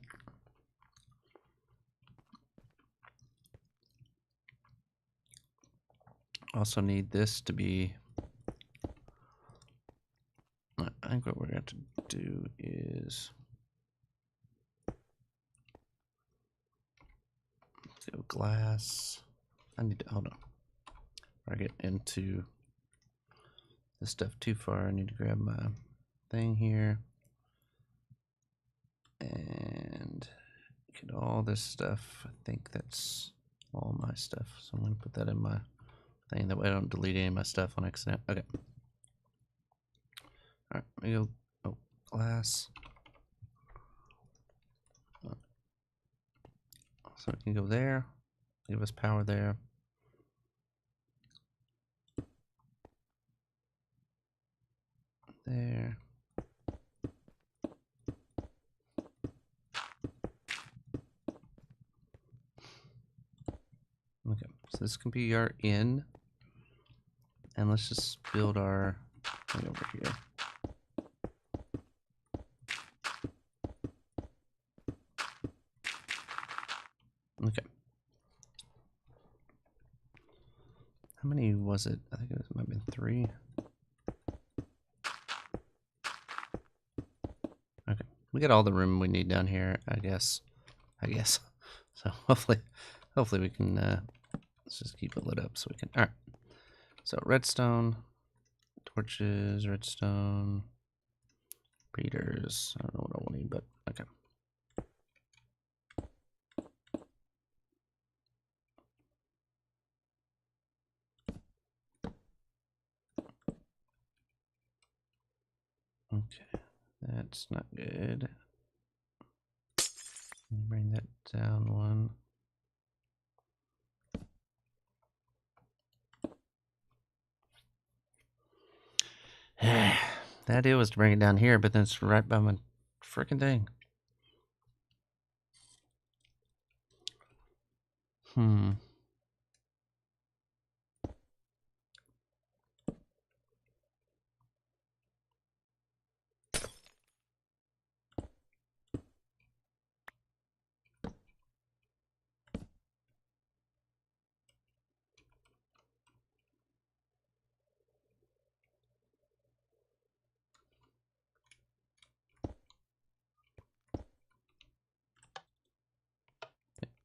also need this to be... I think what we're going to do is go glass. I need to, hold on. Before I get into this stuff too far, I need to grab my thing here. And get all this stuff. I think that's all my stuff. So I'm going to put that in my thing. That way I don't delete any of my stuff on accident. Okay. Alright, let me go. Oh, glass. So it can go there. Give us power there. There. Okay, so this can be our in. And let's just build our thing over here. Okay. How many was it? I think it might have been 3. Okay. We got all the room we need down here, I guess. So hopefully we can let's just keep it lit up so we can. Alright. So redstone, torches, redstone, readers. I don't know what I will need, but okay. Okay, that's not good. Bring that down one. The idea was to bring it down here, but then it's right by my freaking thing.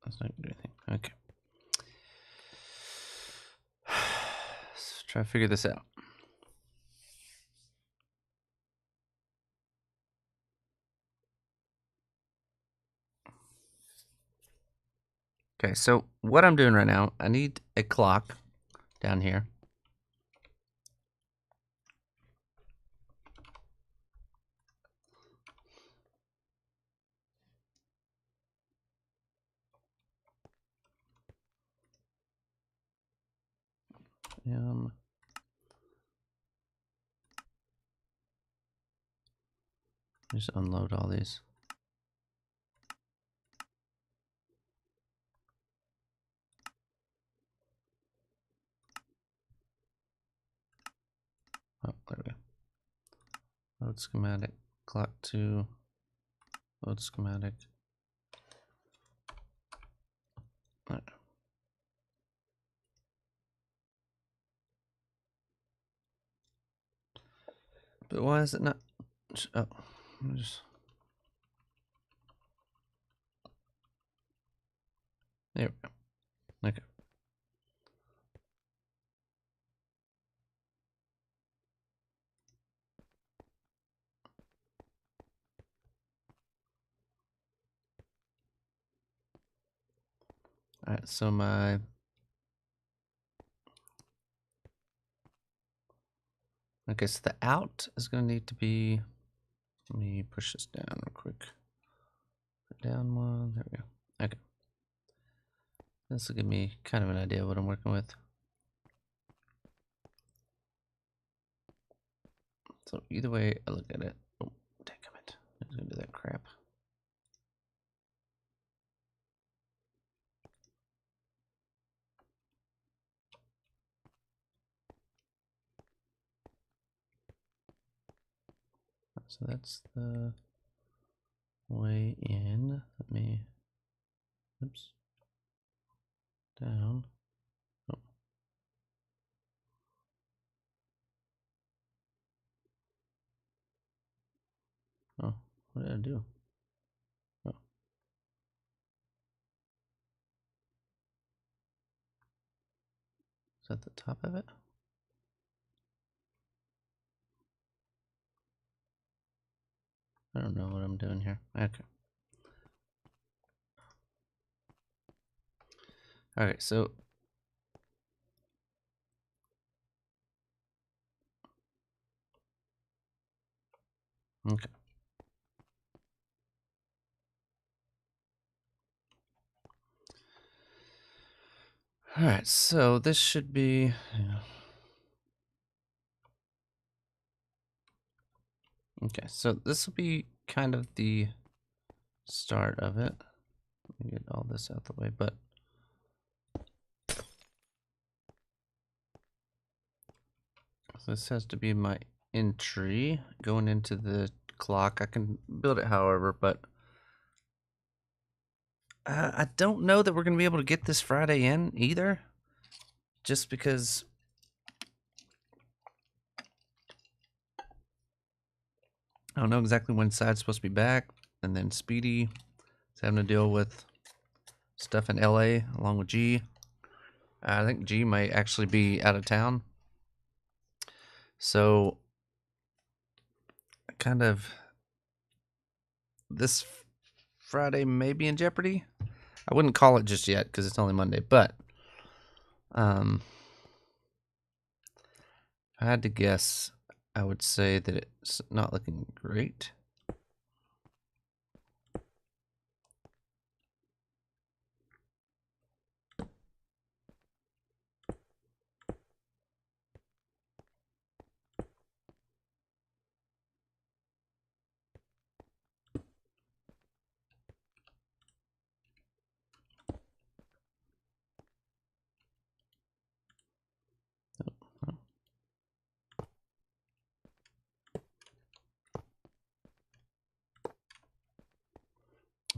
That's not gonna do anything. Okay. Let's try to figure this out. Okay, so what I'm doing right now, I need a clock down here. Just unload all these. Oh, there we go. Load schematic, clock 2, load schematic. All right. But why is it not? Oh, just there we go. Okay. All right. So my okay. So the out is going to need to be. Let me push this down real quick. Put down one. There we go. Okay. This will give me kind of an idea of what I'm working with. So either way I look at it. Oh, damn it. I'm just going to do that crap. So that's the way in. Let me, oops, down. Oh. Oh, what did I do? Oh. Is that the top of it? I don't know what I'm doing here. Okay. Alright, so okay. Alright, so this should be okay, so this will be kind of the start of it. Let me get all this out the way, but so this has to be my entry going into the clock. I can build it however, but I don't know that we're going to be able to get this Friday in either. Just because I don't know exactly when Side's supposed to be back. And then Speedy is having to deal with stuff in LA along with G. I think G might actually be out of town. So kind of this Friday may be in jeopardy. I wouldn't call it just yet because it's only Monday, but if I had to guess, I would say that it's not looking great.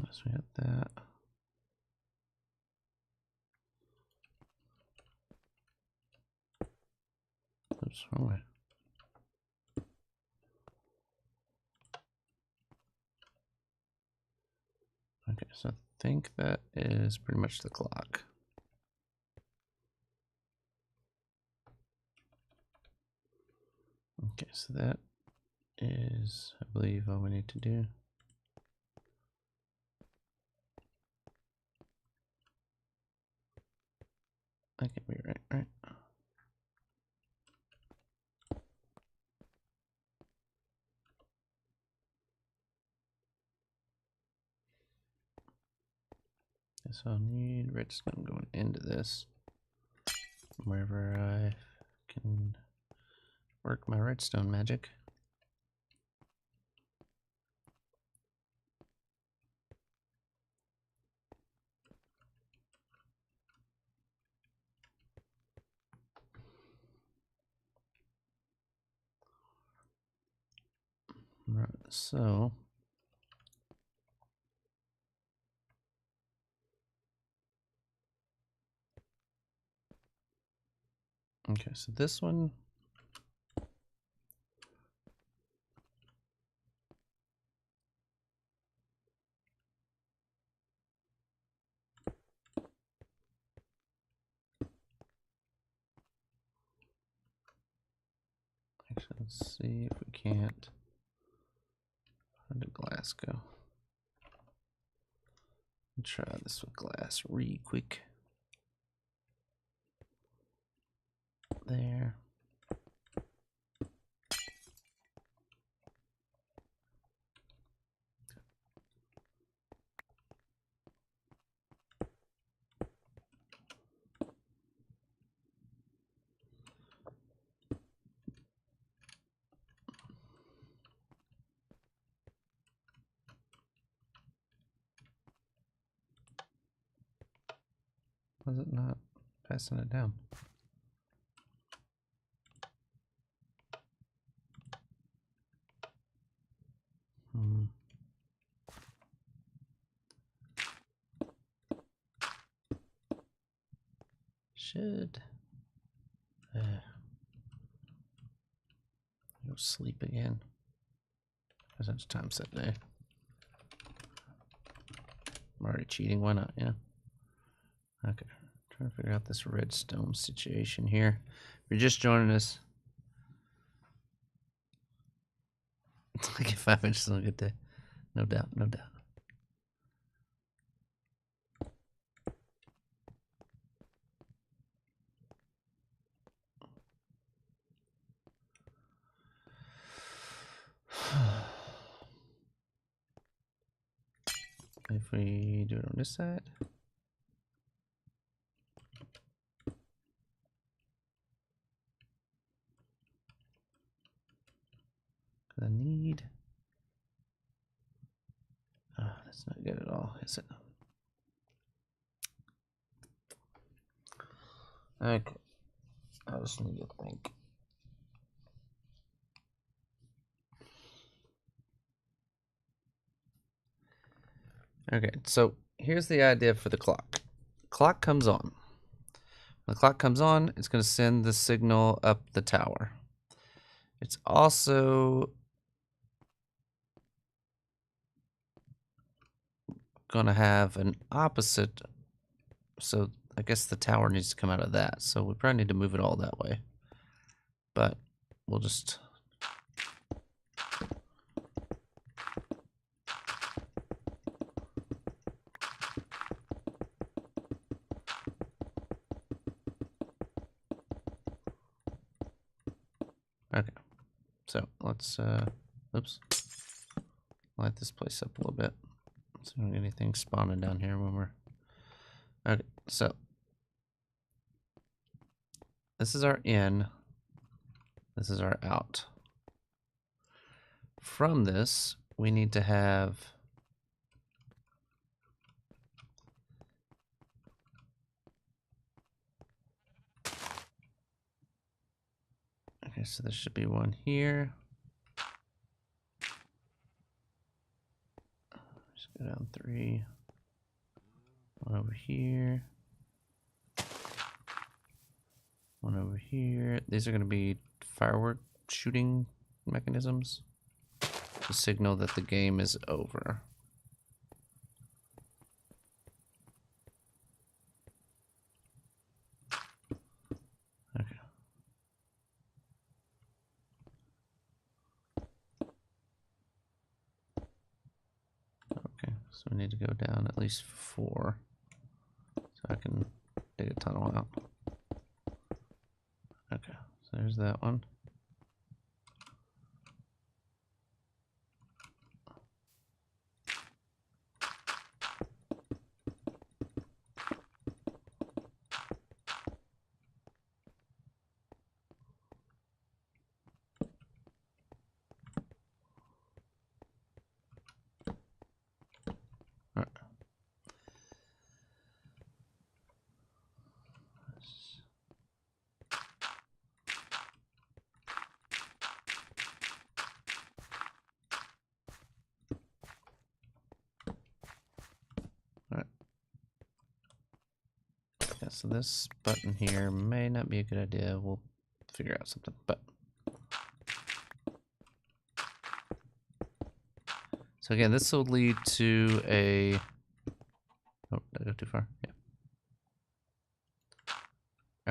So we got that. Oops, wrong way. Okay, so I think that is pretty much the clock. Okay, so that is, I believe, all we need to do. That can be right? So I'll need redstone going into this. Wherever I can work my redstone magic. Right, so okay, so this one actually, let's see if we can't. Where did glass go? Try this with glass really quick. There. Was it not passing it down? Should go sleep again. Because that's time set day. I'm already cheating. Why not? Yeah. Okay. Trying to figure out this redstone situation here. If you're just joining us, I get 5 inches on a good day. No doubt. No doubt. if we do it on this side. I need... Oh, that's not good at all, is it? Okay. I just need to think. Okay, so here's the idea for the clock. Clock comes on. When the clock comes on, it's going to send the signal up the tower. It's also going to have an opposite. So I guess the tower needs to come out of that. So we probably need to move it all that way. But we'll just... Okay. So let's, oops. Light this place up a little bit. So we don't get anything spawning down here when we're... Okay, so this is our in. This is our out. From this, we need to have... Okay, so there should be one here. Just go down 3. One over here. One over here. These are going to be firework shooting mechanisms to signal that the game is over. Okay. Okay, so we need to go down at least 4 so I can dig a tunnel out. Okay, so there's that one. Yeah, so this button here may not be a good idea. We'll figure out something, but... So again, this will lead to a... Oh, did I go too far? Yeah.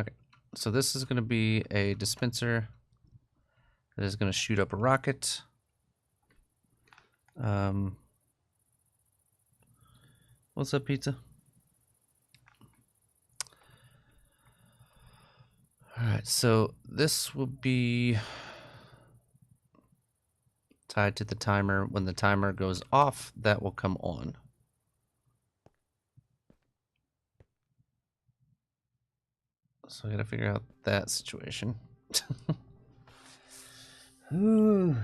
Okay, so this is going to be a dispenser that is going to shoot up a rocket. What's up, pizza? Alright, so this will be tied to the timer. When the timer goes off, that will come on. So I gotta figure out that situation. Ooh,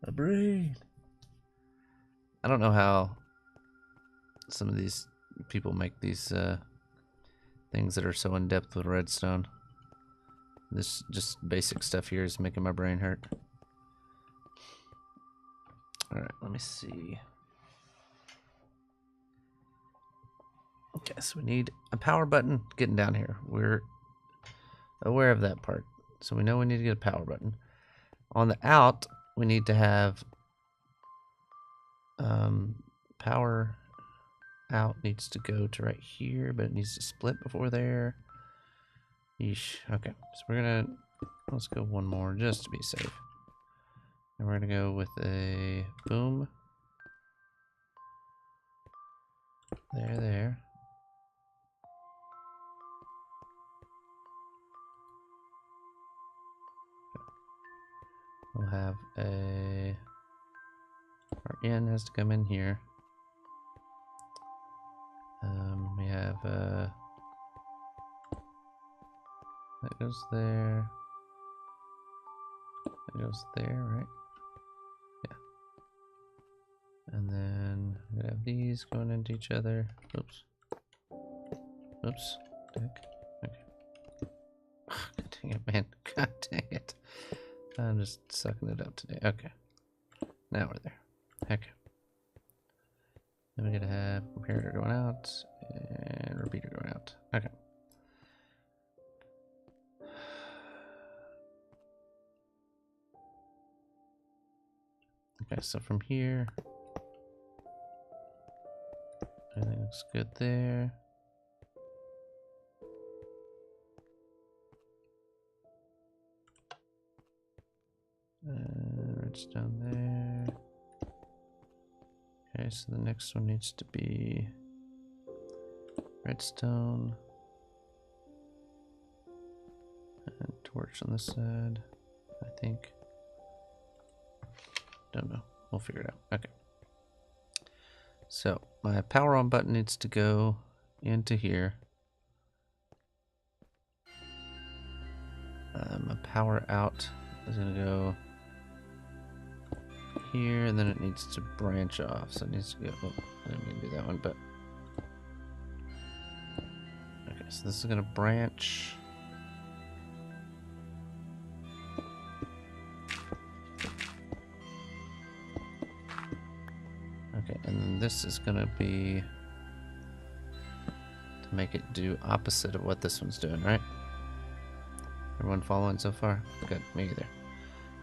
my brain. I don't know how some of these people make these things that are so in depth with redstone. This just basic stuff here is making my brain hurt. Alright, let me see. Okay, so we need a power button getting down here. We're aware of that part. So we know we need to get a power button. On the out, we need to have power out needs to go to right here, but it needs to split before there. Yeesh. Okay, so we're gonna, let's go one more just to be safe. And we're gonna go with a boom. There. We'll have a, our in has to come in here. have that goes there. That goes there, right? Yeah. And then we have these going into each other. Oops. Oops. Heck. Okay. God dang it, man. God dang it. I'm just sucking it up today. Okay. Now we're there. Okay. Then we gotta have comparator going out and repeater going out. Okay. Okay, so from here, everything looks good there. Redstone there. Okay, so the next one needs to be redstone. And torch on this side, I think. Don't know. We'll figure it out. Okay. So my power on button needs to go into here. My power out is going to go here, and then it needs to branch off. So it needs to go. Oh, I didn't mean to do that one, but. Okay, so this is going to branch. Okay, and then this is going to be to make it do opposite of what this one's doing, right? Everyone following so far? Good, me either.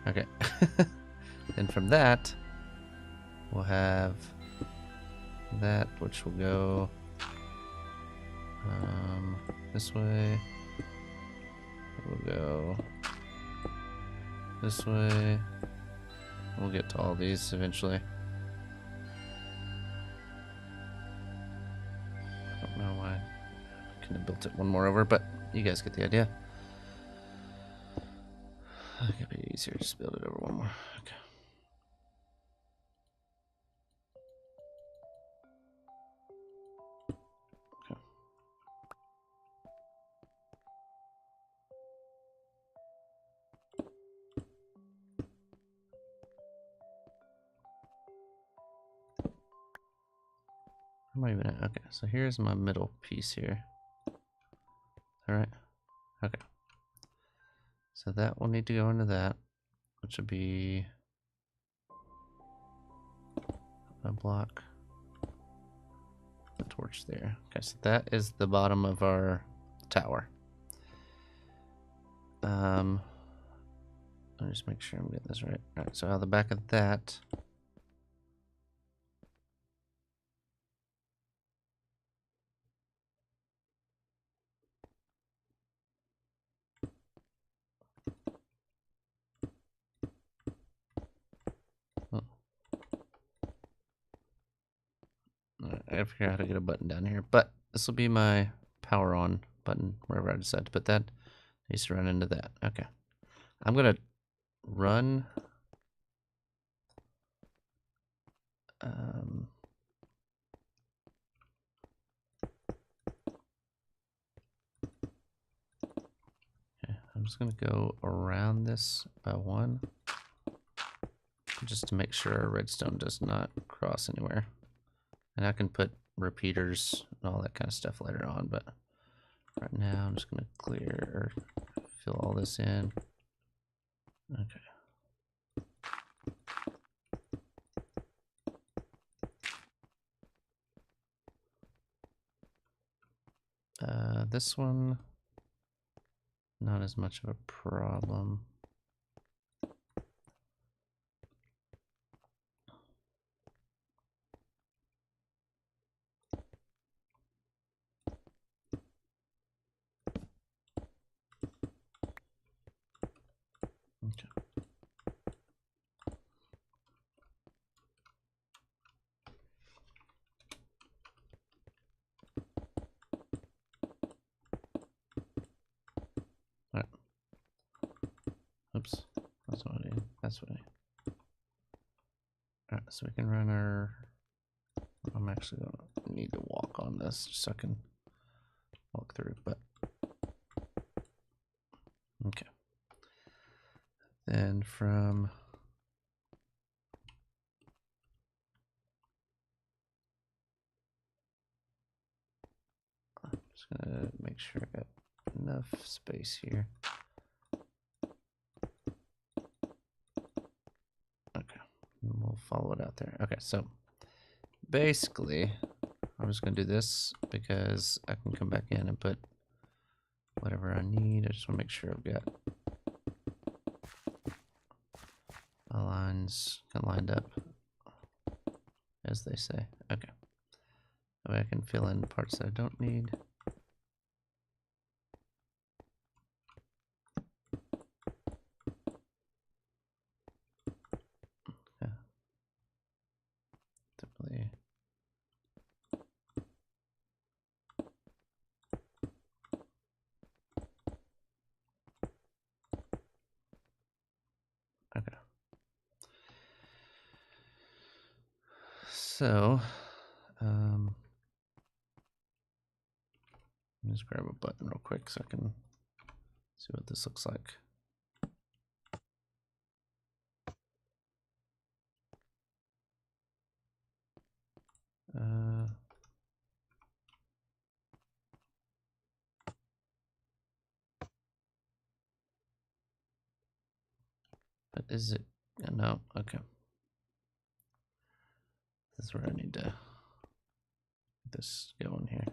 Okay. Then from that, we'll have that, which will go this way. It will go this way. We'll get to all these eventually. I don't know why I couldn't have built it one more over, but you guys get the idea. It'd be easier to just build it over one more. Okay. Okay. Where am I even at? Okay, so here's my middle piece here. Alright. Okay. So that will need to go into that, which would be a block. The torch there. Okay, so that is the bottom of our tower. Let me just make sure I'm getting this right. Alright, so out of the back of that. Oh. Alright, I gotta figure out how to get a button down here. But this will be my power on button, wherever I decide to put that. Needs to run into that. Okay. I'm gonna run okay, I'm just gonna go around this by one, just to make sure our redstone does not cross anywhere. And I can put repeaters and all that kind of stuff later on, but right now I'm just gonna clear or fill all this in. Okay. This one, not as much of a problem. Okay. All right. Oops. That's what I need. That's what I need. All right, so we can run our. I'm actually gonna need to walk on this just so I can walk through, but okay. Then from I'm just gonna make sure I got enough space here. Okay, and we'll follow it out there. Okay, so basically, I'm just gonna do this because I can come back in and put whatever I need. I just want to make sure I've got my lines kind of lined up, as they say. Okay, that way I can fill in parts that I don't need. Yeah, definitely. Okay. So, let me just grab a button real quick so I can see what this looks like. But is it? No. Okay. This is where I need to get this going here.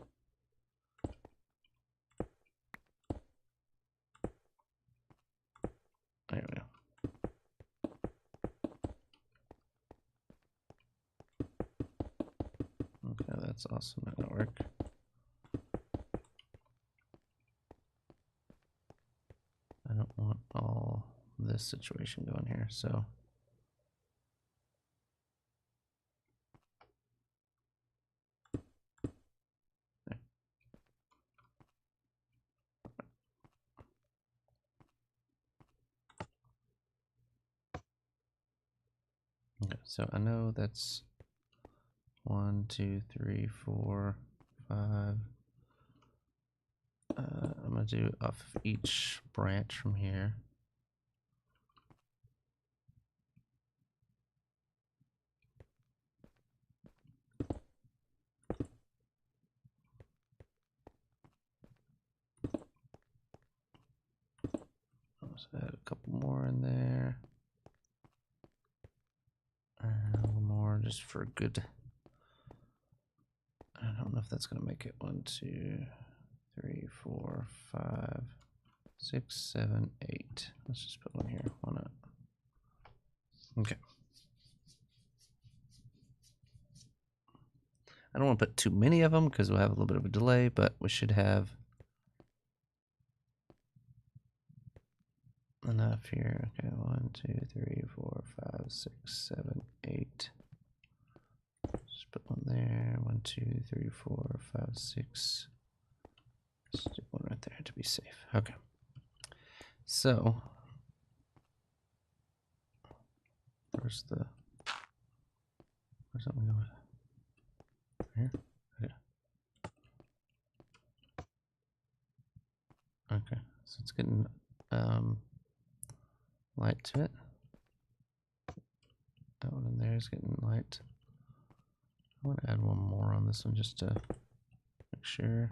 There we go. Okay, that's awesome. That'll work. I don't want all this situation going here, so. There. Okay, so I know that's 1, 2, 3, 4, 5. I'm gonna do off of each branch from here. Let's add a couple more in there. A little more just for good. I don't know if that's gonna make it 1, 2, 3, 4, 5, 6, 7, 8. Let's just put one here. Why not? Okay. I don't want to put too many of them because we'll have a little bit of a delay, but we should have enough here. Okay, 1, 2, 3, 4, 5, 6, 7, 8. Just put one there. 1, 2, 3, 4, 5, 6. Let's do one right there to be safe. Okay. So, where's something going? Here? Okay. Okay. So it's getting light to it. That one in there is getting light. I want to add one more on this one just to make sure.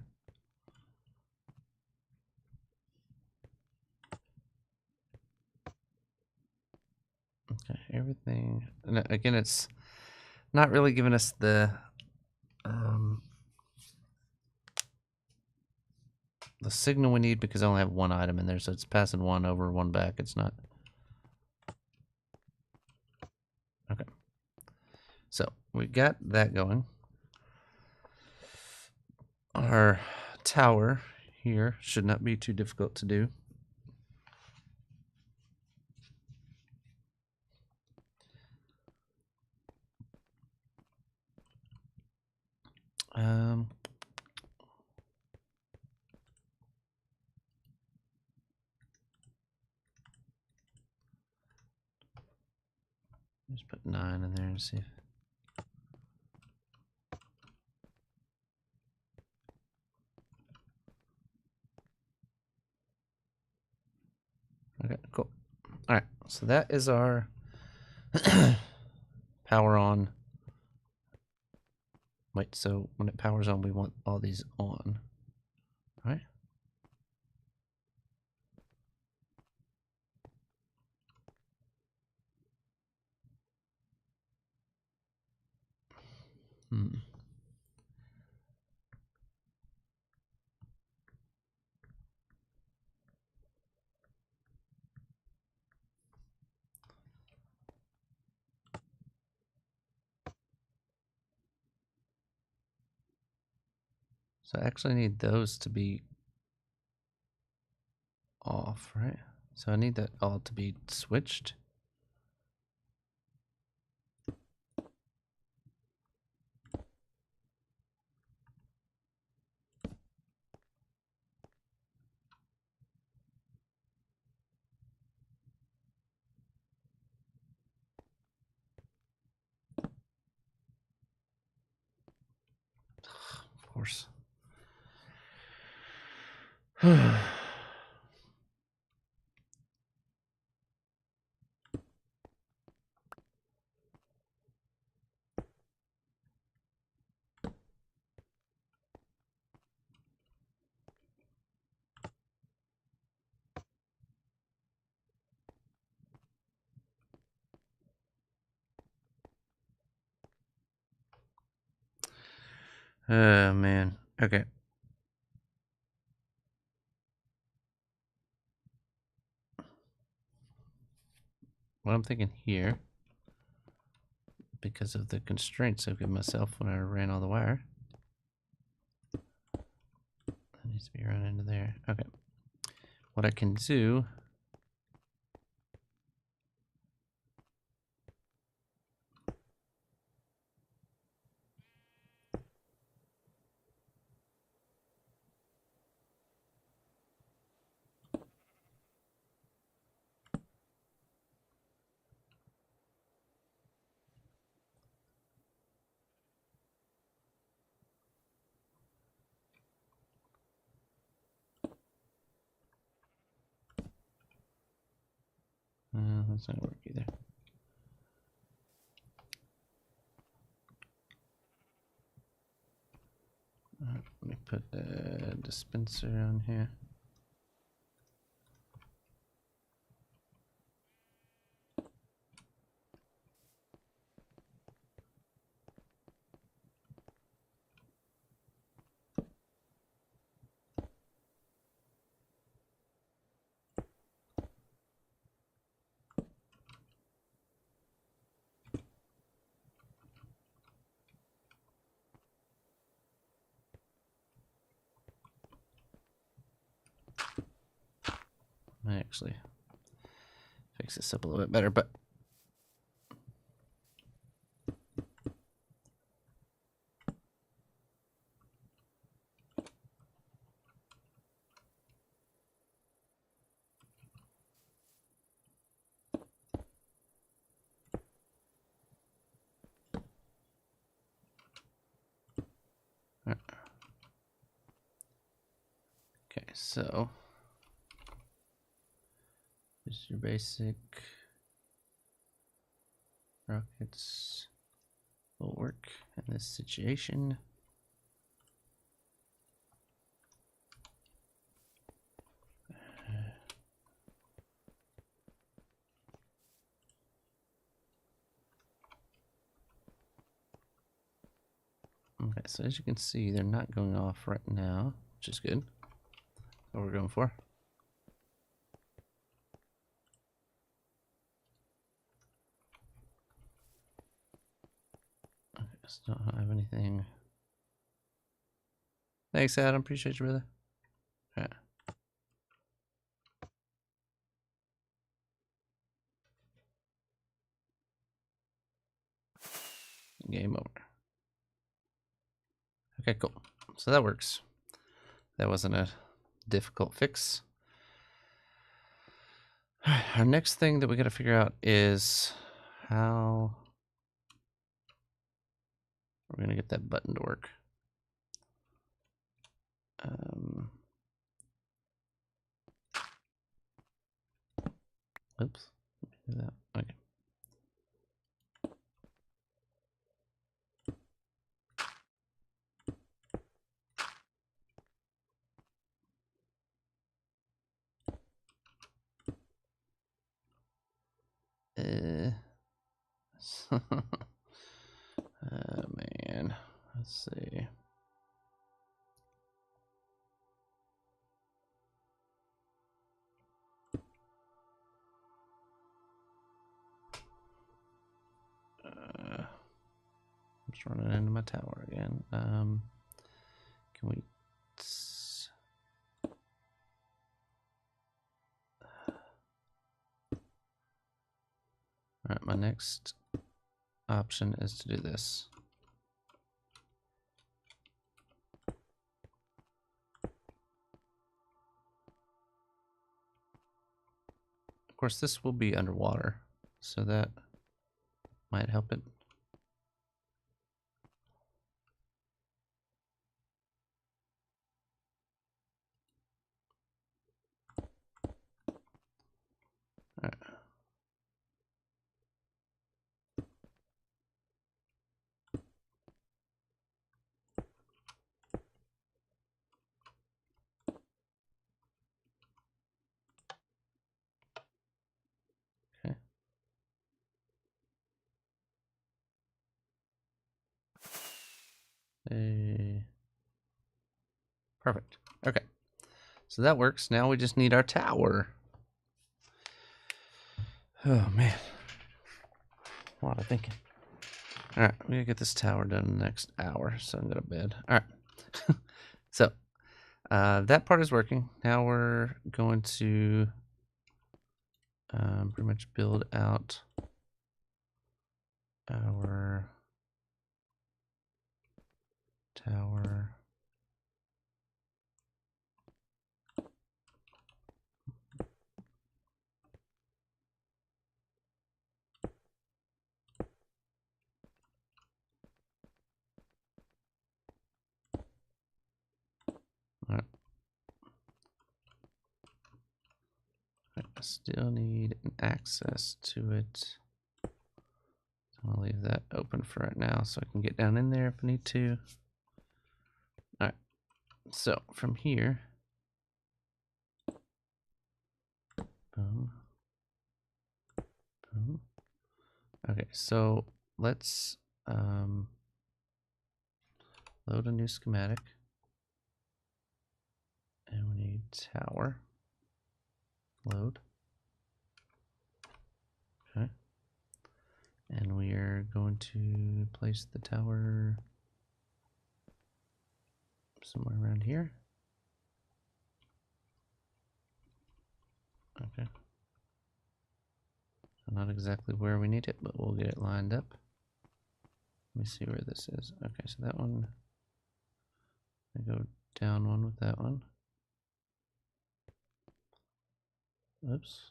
Okay, everything. And again, it's not really giving us the signal we need because I only have one item in there, so it's passing one over, one back. It's not. Okay. So we got that going. Our tower here should not be too difficult to do. Just put 9 in there and see if. Okay, cool. All right, so that is our power on. Wait, so when it powers on, we want all these on, right? Hmm. So I actually need those to be off, right? So I need that all to be switched. Of course. Oh, man. Okay. What I'm thinking here, because of the constraints I've given myself when I ran all the wire, that needs to be run into there. Okay. What I can do... that's not gonna work either. Let me put a dispenser on here. I actually fix this up a little bit better, but okay, so this is your basic rockets will work in this situation. Okay, so as you can see, they're not going off right now, which is good. That's what we're going for. Okay, so don't have anything. Thanks, Adam. Appreciate you, brother. All right. Game over. Okay, cool. So that works. That wasn't a difficult fix. Our next thing that we got to figure out is how we're going to get that button to work. Oops. Do that. Okay. Oh man. Let's see. I'm just running into my tower again. Can we? All right, my next option is to do this. Of course, this will be underwater, so that might help it. All right. Perfect. Okay. So that works. Now we just need our tower. Oh, man. A lot of thinking. All right. We gotta get this tower done in the next hour, so I'm going to bed. All right. So that part is working. Now we're going to pretty much build out our tower. All right. I still need an access to it. I'll leave that open for right now so I can get down in there if I need to. All right. So from here, boom, boom. Okay, so let's load a new schematic. And we need tower. Load. Okay. And we are going to place the tower somewhere around here. Okay. So not exactly where we need it, but we'll get it lined up. Let me see where this is. Okay, so that one, I go down one with that one. Oops.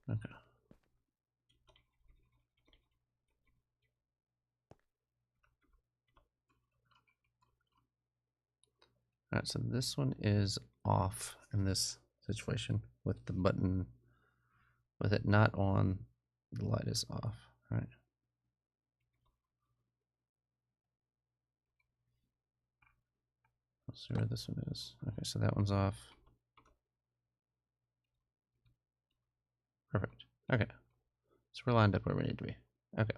Okay. Alright, so this one is off in this situation with the button, with it not on, the light is off. Alright. Let's see where this one is. Okay, so that one's off. Perfect. Okay. So we're lined up where we need to be. Okay.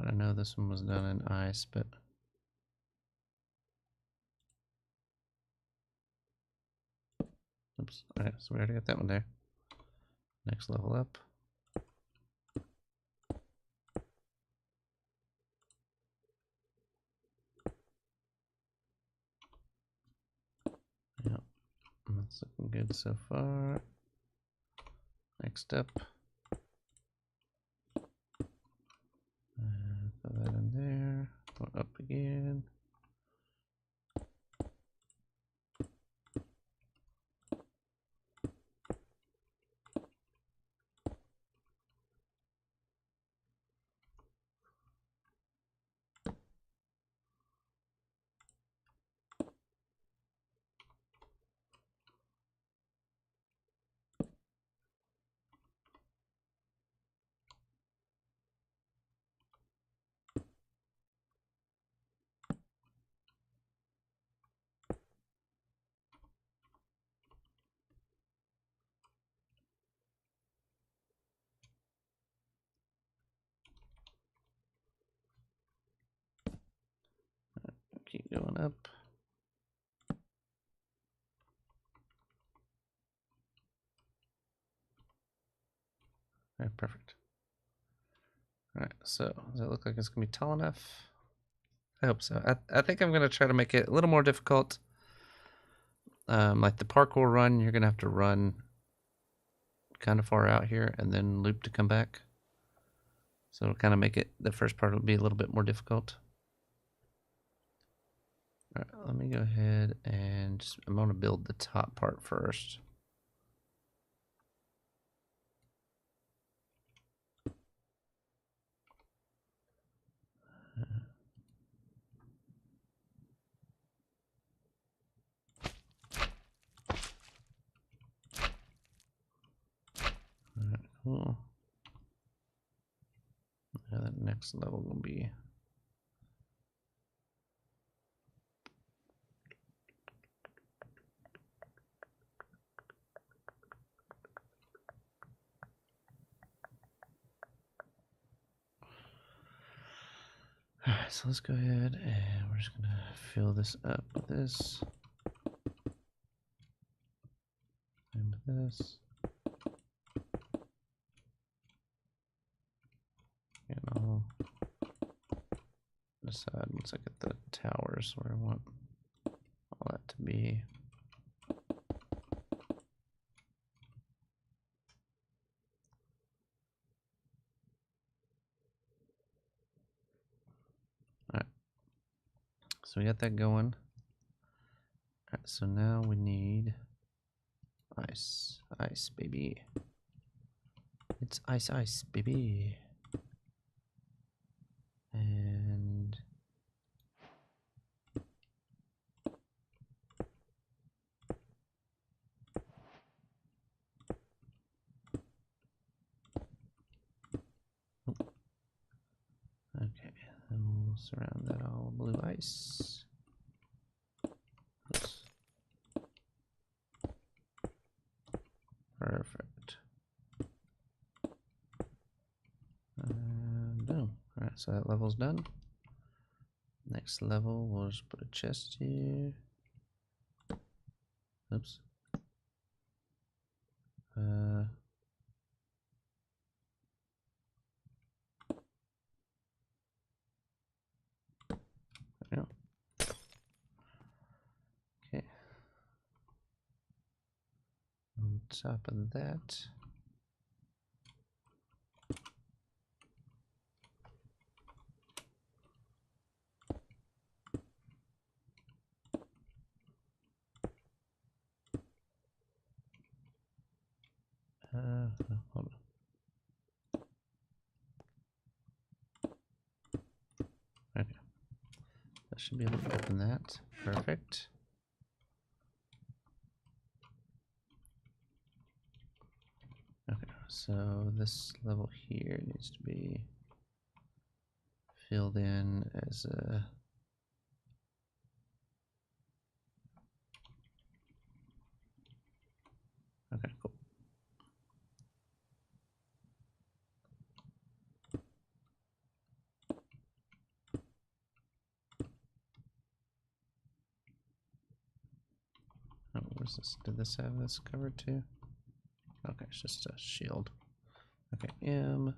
I know this one was done in ice, but oops. Okay, so we already got that one there. Next level up. Yep. That's looking good so far. Next up. Throw that in there. Go up again. keep going up. All right, perfect. All right, so does it look like it's gonna be tall enough? I hope so. I think I'm gonna try to make it a little more difficult. Like the parkour run, you're gonna have to run kind of far out here and then loop to come back. So it'll kind of make it, the first part will be a little bit more difficult. All right, let me go ahead and just, I'm gonna build the top part first. Alright, cool. Yeah, that next level will be. Alright, so let's go ahead and we're just gonna fill this up with this. And with this. And I'll decide once I get the towers where I want all that to be. Alright. So we got that going. Alright, so now we need ice. Ice, baby. It's ice, ice, baby. And okay, then we'll surround that all blue ice. Oops. Perfect. And boom. Alright, so that level's done. Next level, we'll just put a chest here. Oops. Yeah. Okay. On top of that. Hold on. Okay. That should be able to open that. Perfect. Okay, so this level here needs to be filled in as a. Okay, cool. Oh, where's this? Did this have this covered too? Okay, it's just a shield. Okay, load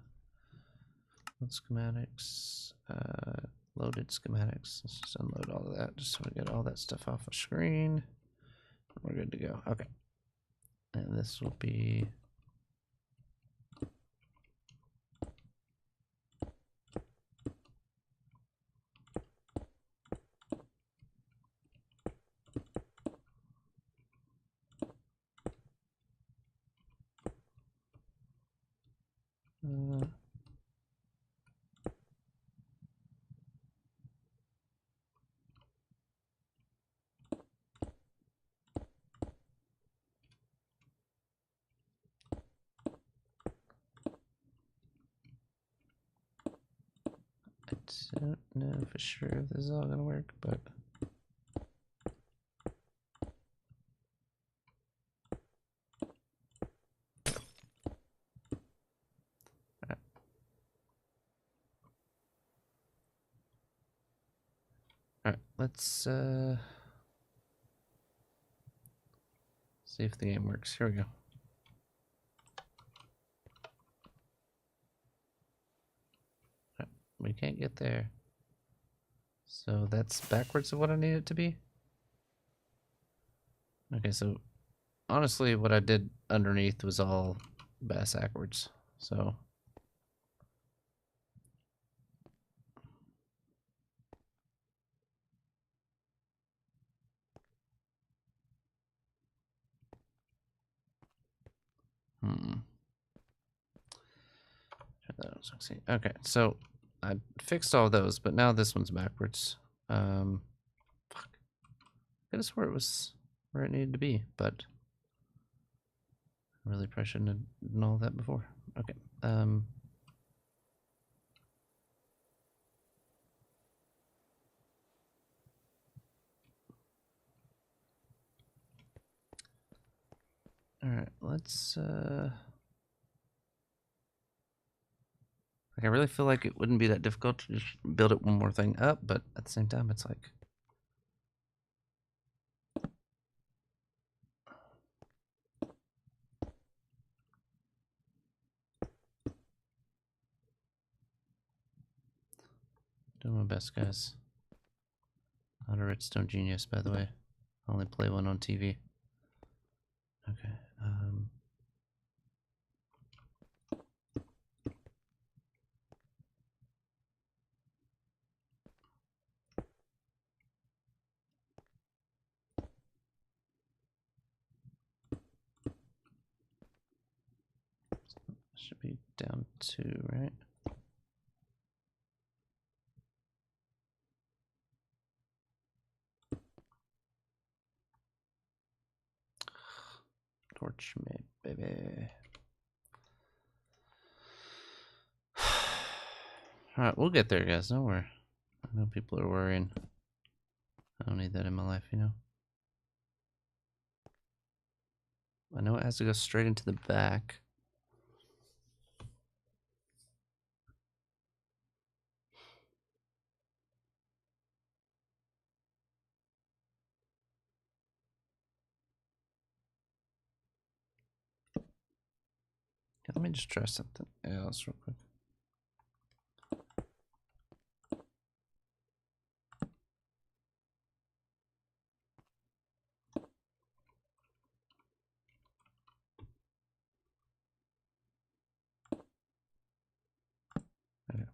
schematics, loaded schematics. Let's just unload all of that just so we get all that stuff off the screen. We're good to go. Okay. And this will be I don't know for sure if this is all gonna work, but Alright, let's see if the game works. Here we go. Right, we can't get there. So that's backwards of what I need it to be? Okay, so honestly what I did underneath was all backwards. So okay, so I fixed all those, but now this one's backwards. Fuck. I could have swore it was where it needed to be, but I really probably shouldn't have done all that before. Okay. All right, let's like I really feel like it wouldn't be that difficult to just build it one more thing up, but at the same time it's like doing my best, guys. Not a redstone genius, by the way. I only play one on TV. Okay. Should be down 2, right? Torch made, baby. Alright, we'll get there, guys. Don't worry. I know people are worrying. I don't need that in my life, you know? I know it has to go straight into the back. Let me just try something else real quick. Okay.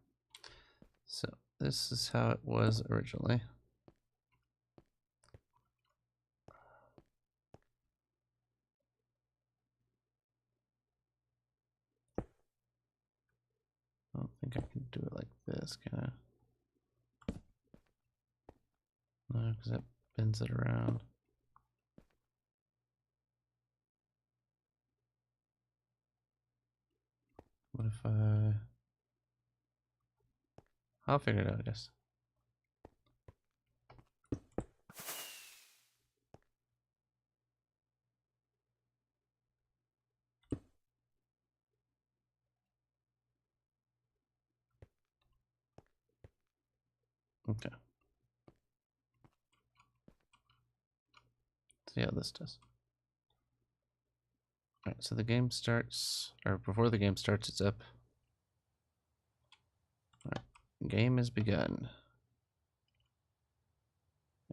So this is how it was originally. I don't think I can do it like this, can I? No, because that bends it around. What if I'll figure it out, I guess. Okay. See how this does. Alright, so the game starts, or before the game starts, it's up. Alright, game has begun.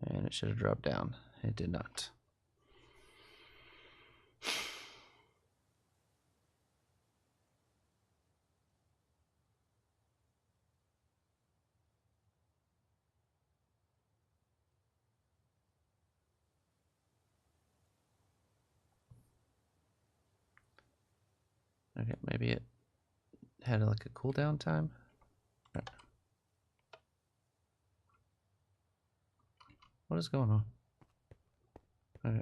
And it should have dropped down. It did not. Okay, maybe it had like a cooldown time. Right. What is going on? Okay.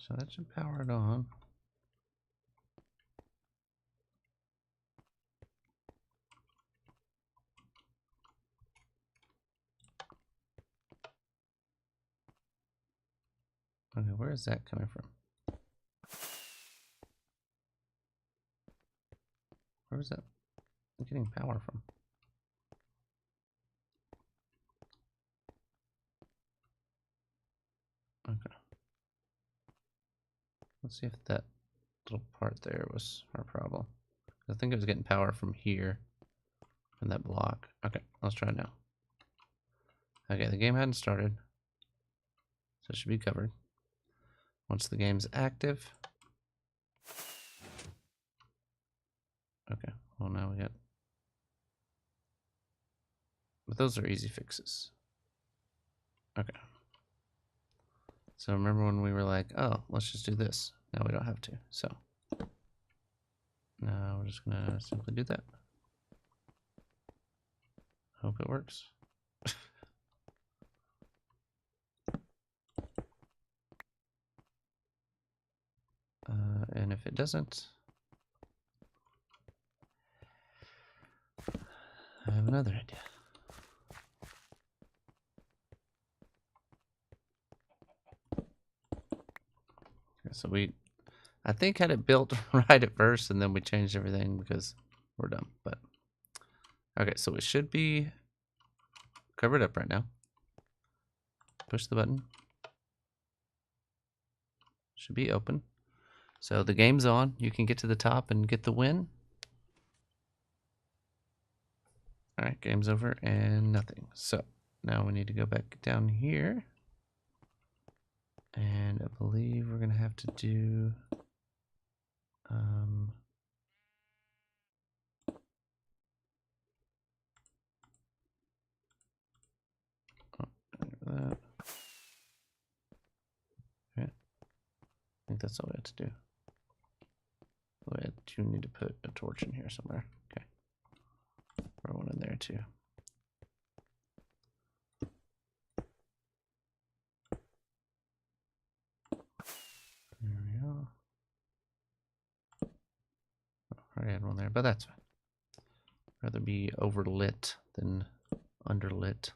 So that should power it on. Okay, where is that coming from? Where is that getting power from? Okay. Let's see if that little part there was our problem. I think it was getting power from here, from that block. Okay, let's try it now. Okay, the game hadn't started, so it should be covered. Once the game's active. Okay, well now we got... But those are easy fixes. Okay. So remember when we were like, oh, let's just do this. Now we don't have to, so. Now we're just gonna simply do that. Hope it works. And if it doesn't, I have another idea. Okay, so I think had it built right at first, and then we changed everything because we're dumb. But okay, so it should be covered up right now. Push the button. Should be open. So the game's on. You can get to the top and get the win. All right, game's over and nothing. So now we need to go back down here. And I believe we're going to have to do... that. Okay. I think that's all we have to do. I do need to put a torch in here somewhere. Okay. Throw one in there too. There we go. Oh, I already had one there, but that's fine. Rather be overlit than underlit.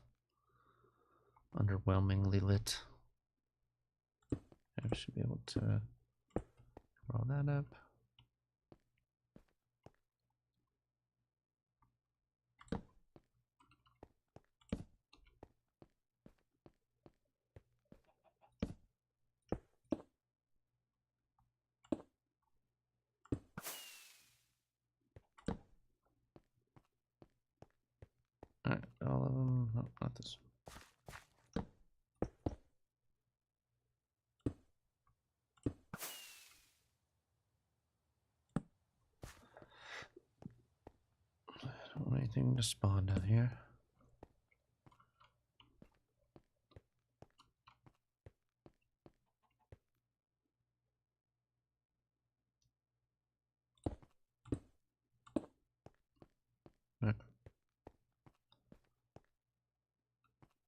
Underwhelmingly lit. I should be able to roll that up. Alright, all of them. No, not this one. I don't want anything to spawn down here. Right.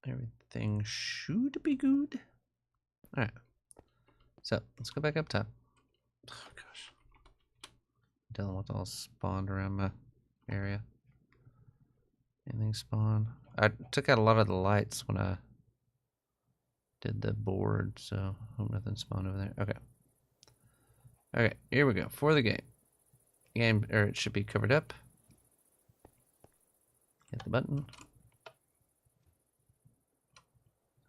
Everything should be good. Alright. So, let's go back up top. Oh, gosh. I'm dealing with all spawned around my area. Anything spawn? I took out a lot of the lights when I did the board, so hope nothing spawned over there. Okay. Okay, here we go. For the game. It should be covered up. Hit the button.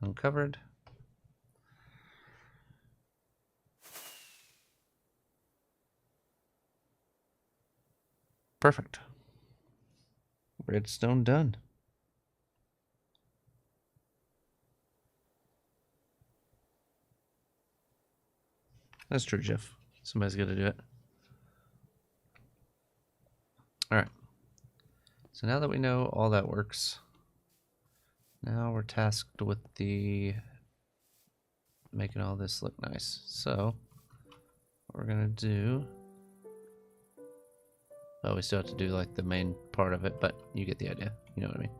Uncovered. Perfect. Redstone done. That's true, Jeff. Somebody's got to do it. Alright. So now that we know all that works, now we're tasked with the making all this look nice. So what we're gonna do, oh, we still have to do like the main part of it, but you get the idea. You know what I mean.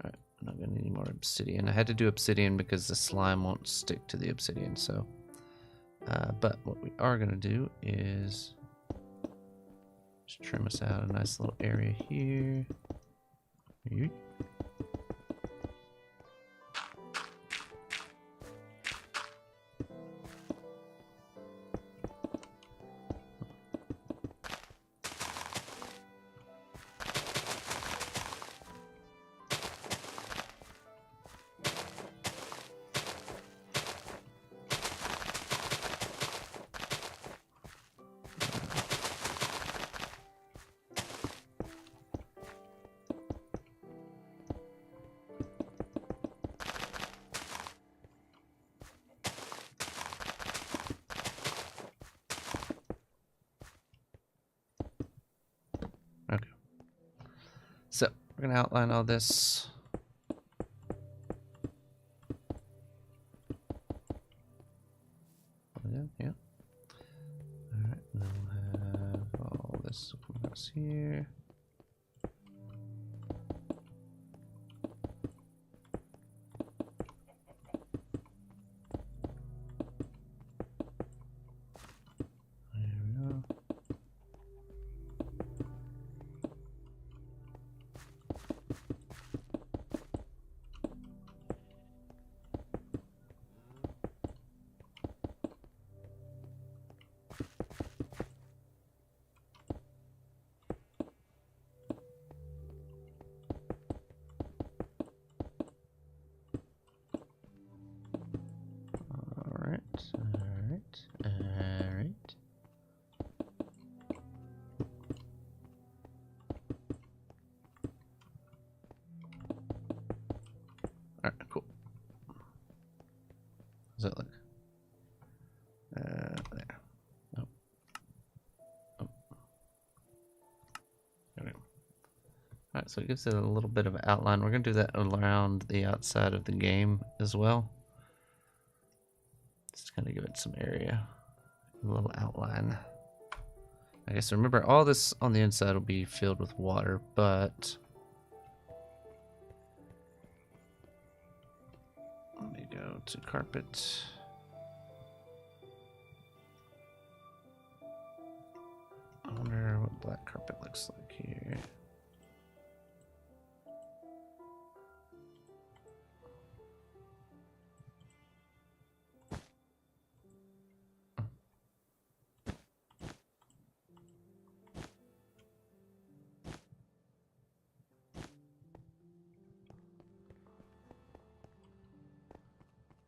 Alright, I'm not gonna need any more obsidian. I had to do obsidian because the slime won't stick to the obsidian, so But what we are going to do is just trim us out a nice little area here. Yeet. Okay. So we're going to outline all this. Yeah. Alright, and then we'll have all this across here. There we go. Alright. Alright, cool. How's that look? There. Oh. There we go. Alright, so it gives it a little bit of outline. We're going to do that around the outside of the game as well. Just kind of give it some area, a little outline. I guess remember, all this on the inside will be filled with water, but let me go to carpet. I wonder what black carpet looks like here.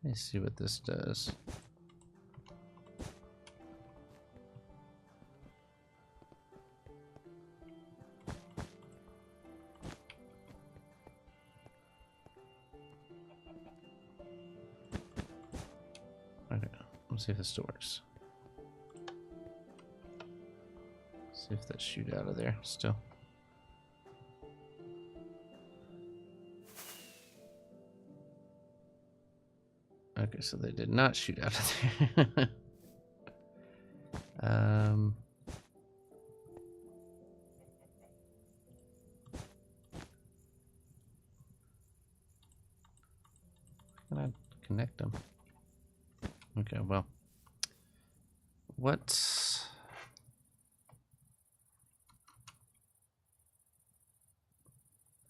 Let me see what this does. Okay, let's see if this still works. See if that shoot out of there still. Okay, so they did not shoot out of there. Can I connect them? Okay, well, what?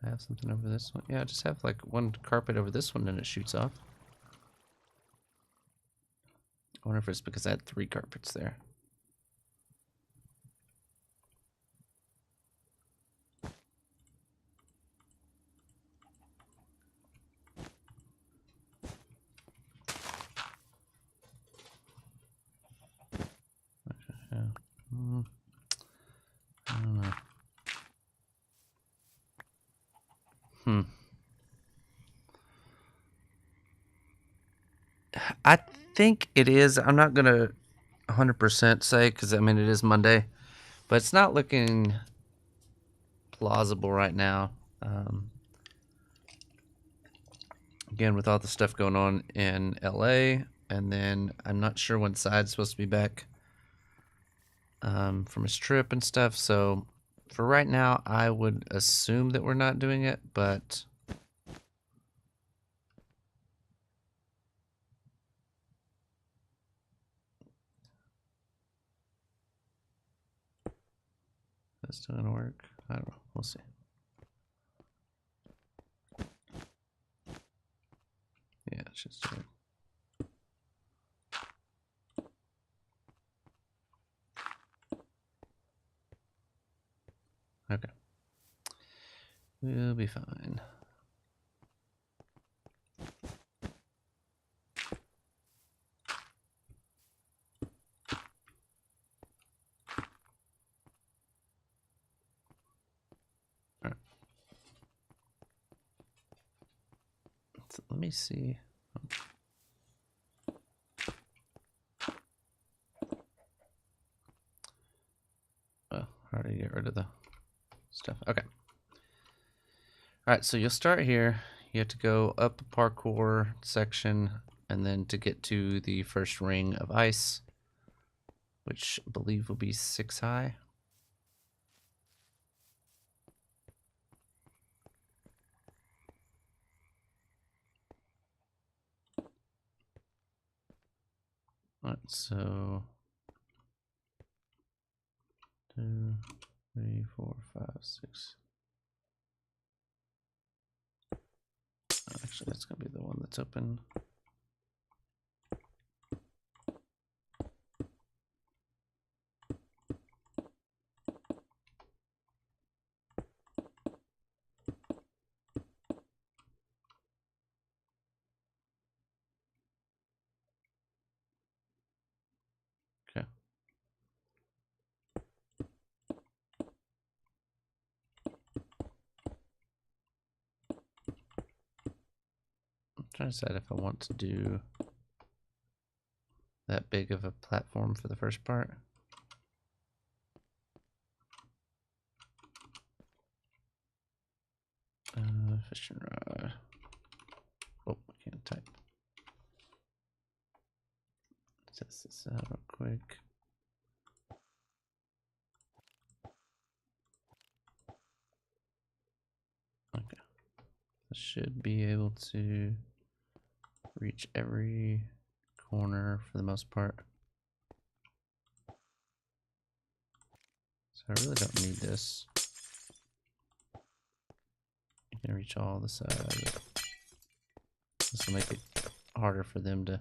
I have something over this one. Yeah, I just have like one carpet over this one and it shoots off. I wonder if it's because I had 3 carpets there. Okay, I don't know. I think it is. I'm not going to 100% say because, I mean, it is Monday. But it's not looking plausible right now. Again, with all the stuff going on in LA, and then I'm not sure when Side's supposed to be back from his trip and stuff. So for right now, I would assume that we're not doing it, but That's still gonna work. I don't know. We'll see. Yeah, it should still work. Okay. We'll be fine. Alright. So let me see. Oh, how do you get rid of the stuff? Okay. Alright, so you'll start here. You have to go up a parkour section, and then to get to the first ring of ice, which I believe will be 6 high. Alright, so 2, 3, 4, 5, 6. Actually, that's gonna be the one that's open. Okay. I'm trying to decide if I want to do that big of a platform for the first part. Fishing rod. Oh, I can't type. Test this out real quick. Okay. I should be able to reach every corner for the most part. So I really don't need this. You can reach all the sides. This will make it harder for them to.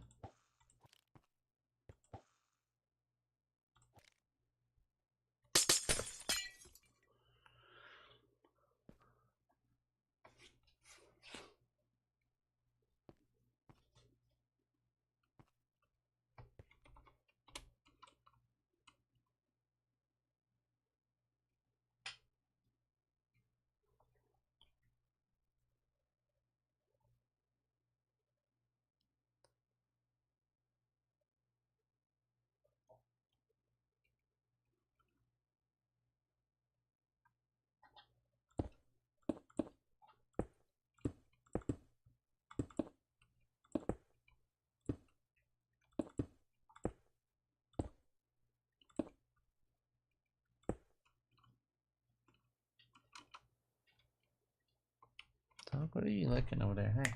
Dog, what are you looking over there? Hey.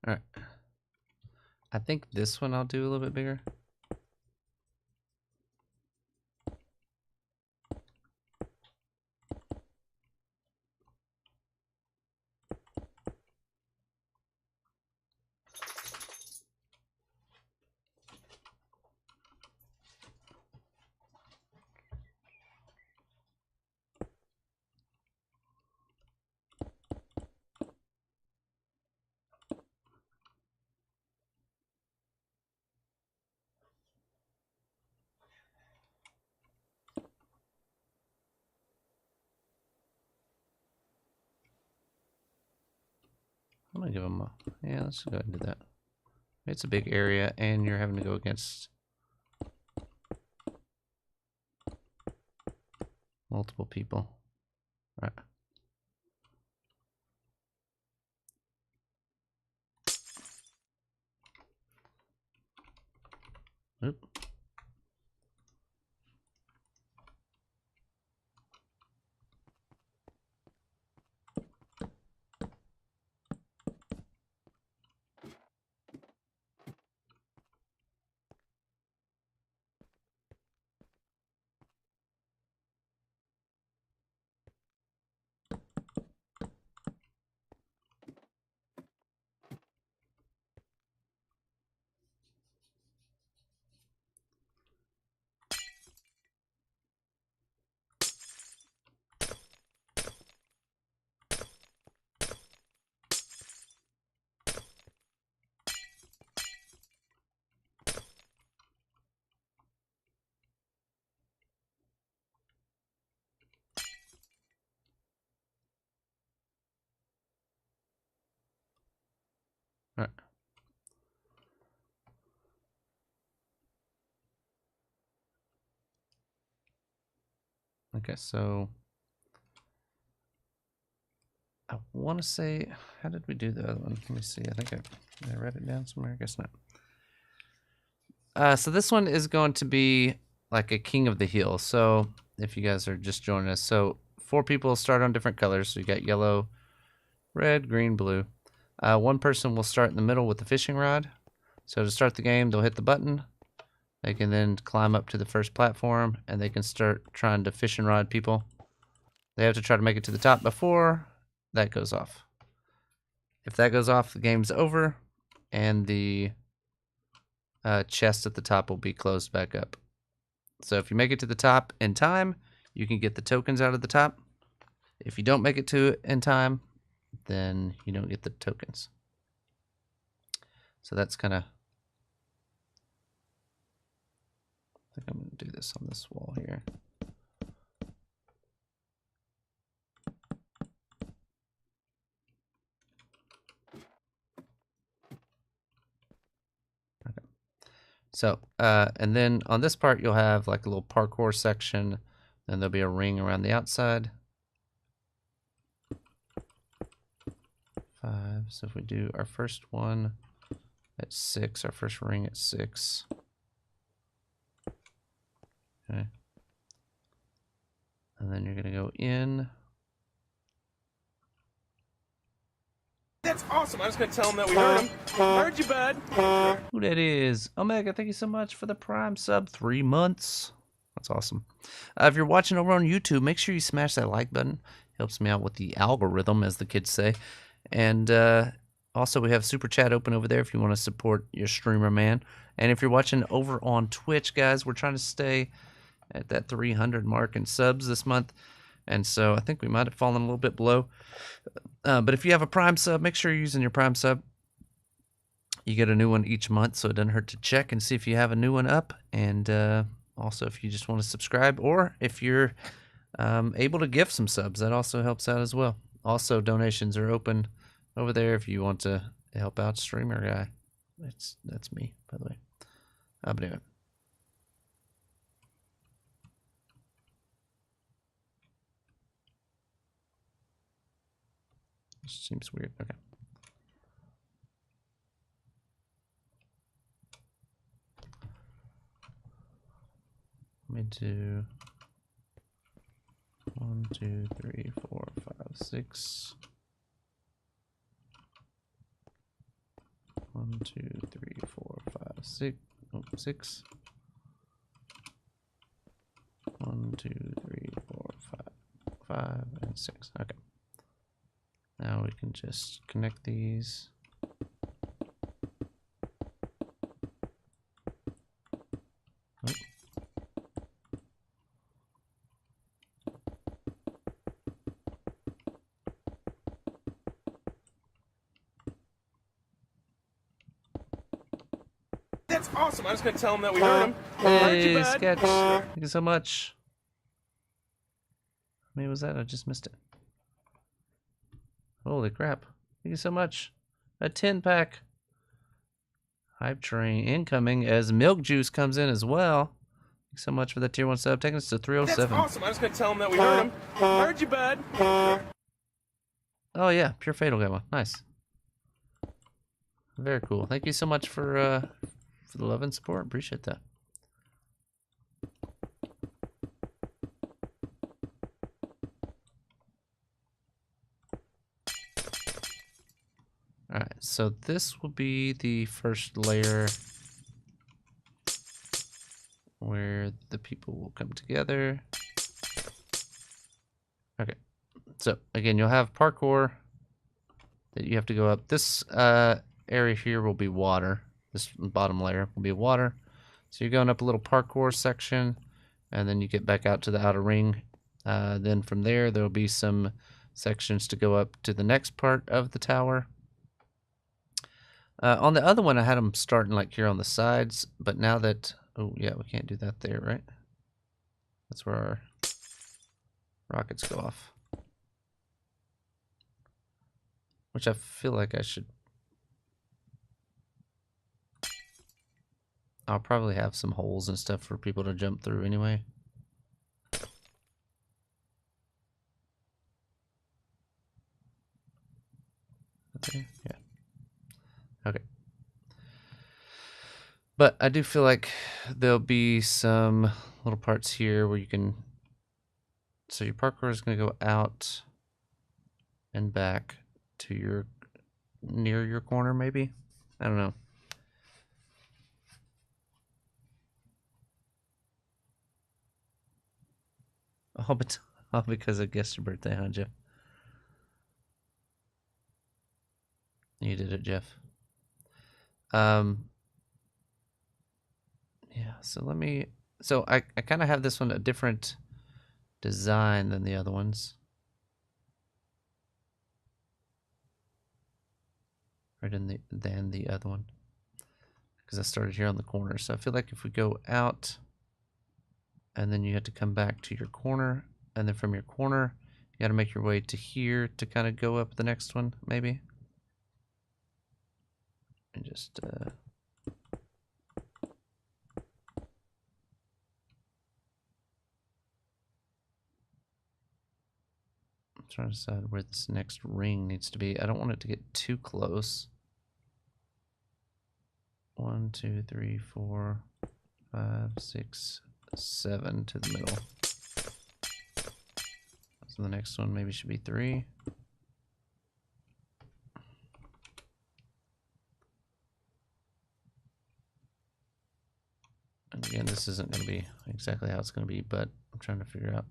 Alright. I think this one I'll do a little bit bigger. I'm gonna give them a. Yeah, let's go ahead and do that. It's a big area, and you're having to go against multiple people. Right. Oop. Okay, so I want to say, how did we do the other one? Let me see. I think I read it down somewhere. I guess not. So this one is going to be like a king of the hill. So if you guys are just joining us, so 4 people start on different colors. So you got yellow, red, green, blue. One person will start in the middle with the fishing rod. So to start the game, they'll hit the button. They can then climb up to the first platform, and they can start trying to fishing rod people. They have to try to make it to the top before that goes off. If that goes off, the game's over, and the chest at the top will be closed back up. So if you make it to the top in time, you can get the tokens out of the top. If you don't make it to it in time, then you don't get the tokens. So that's kind of... I think I'm going to do this on this wall here. Okay. So, and then on this part, you'll have like a little parkour section. Then there'll be a ring around the outside. 5. So if we do our first one at 6, our first ring at 6. Okay. And then you're going to go in. That's awesome. I was going to tell him that we heard him. Heard you, bud. Who that is? Omega, thank you so much for the Prime sub. 3 months. That's awesome. If you're watching over on YouTube, make sure you smash that like button. Helps me out with the algorithm, as the kids say. And also, we have Super Chat open over there if you want to support your streamer, man. And if you're watching over on Twitch, guys, we're trying to stay at that 300 mark in subs this month. And so I think we might have fallen a little bit below. But if you have a Prime sub, make sure you're using your Prime sub. You get a new one each month, so it doesn't hurt to check and see if you have a new one up. And also, if you just want to subscribe, or if you're able to gift some subs, that also helps out as well. Also, donations are open over there if you want to help out streamer guy. That's me, by the way. But anyway. Seems weird. Okay. Let me do 1, 2, 3, 4, 5, 6. 1, 2, 3, 4, 5, 6. Oh, 6. 1, 2, 3, 4, 5, 5, and 6. Okay. Now we can just connect these. Oh. That's awesome. I was going to tell him that we heard him. Hey, Heard you, bud. Sketch. Thank you so much. How many was that? I just missed it. Holy crap. Thank you so much. A 10-pack. Hype train incoming as Milk Juice comes in as well. Thank you so much for the tier 1 sub. Taking us to 307. That's awesome. I was going to tell him that we heard him. Heard you, bud. Oh yeah, Pure Fatal got one. Nice. Very cool. Thank you so much for the love and support. Appreciate that. Alright, so this will be the first layer where the people will come together. Okay, so again, you'll have parkour that you have to go up. This area here will be water. This bottom layer will be water. So you're going up a little parkour section, and then you get back out to the outer ring. Then from there, there'll be some sections to go up to the next part of the tower. On the other one, I had them starting like here on the sides, but now that... Oh, yeah, we can't do that there, right? That's where our rockets go off. Which I feel like I should... I'll probably have some holes and stuff for people to jump through anyway. 2? Yeah. Okay. But I do feel like there'll be some little parts here where you can... So your parkour is going to go out and back to your... near your corner, maybe? I don't know. All, all because I guessed your birthday, huh, Jeff? You did it, Jeff. Yeah, so let me... So I kind of have this one a different design than the other ones. Than the other one. Because I started here on the corner. So I feel like if we go out, and then you have to come back to your corner, and then from your corner, you got to make your way to here to kind of go up the next one, maybe. And just... I'm trying to decide where this next ring needs to be. I don't want it to get too close. 1, 2, 3, 4, 5, 6, 7 to the middle. So the next one maybe should be 3. And again, this isn't going to be exactly how it's going to be, but I'm trying to figure out.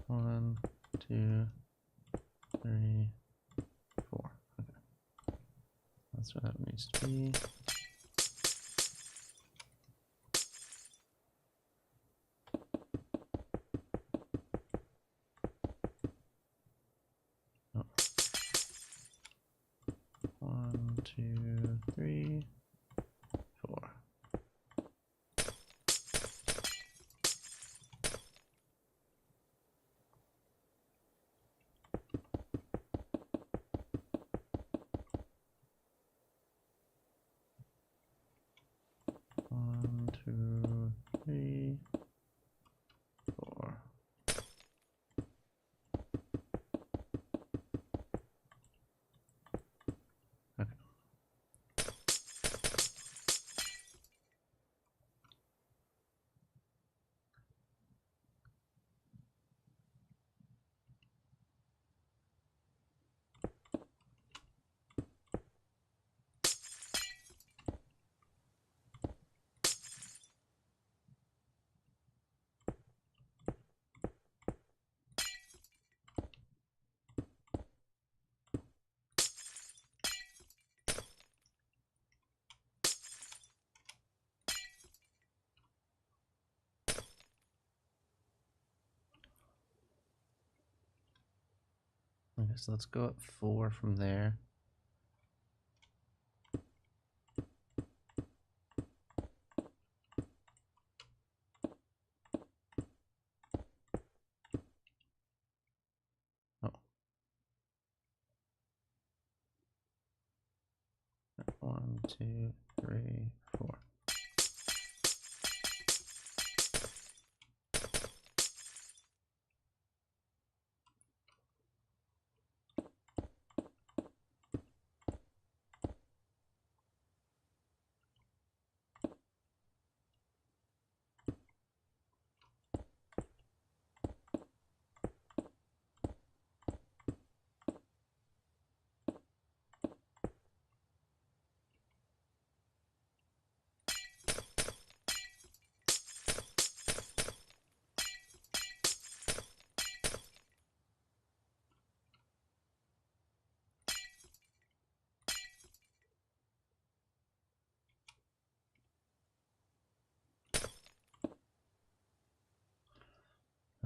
One, 2, 3, 4. Okay. That's what that needs to be. Oh. 1, 2, 3, 4. One, 2, 3, 4. Okay. Okay, so let's go up 4 from there. Oh. 1, 2, 3, 4.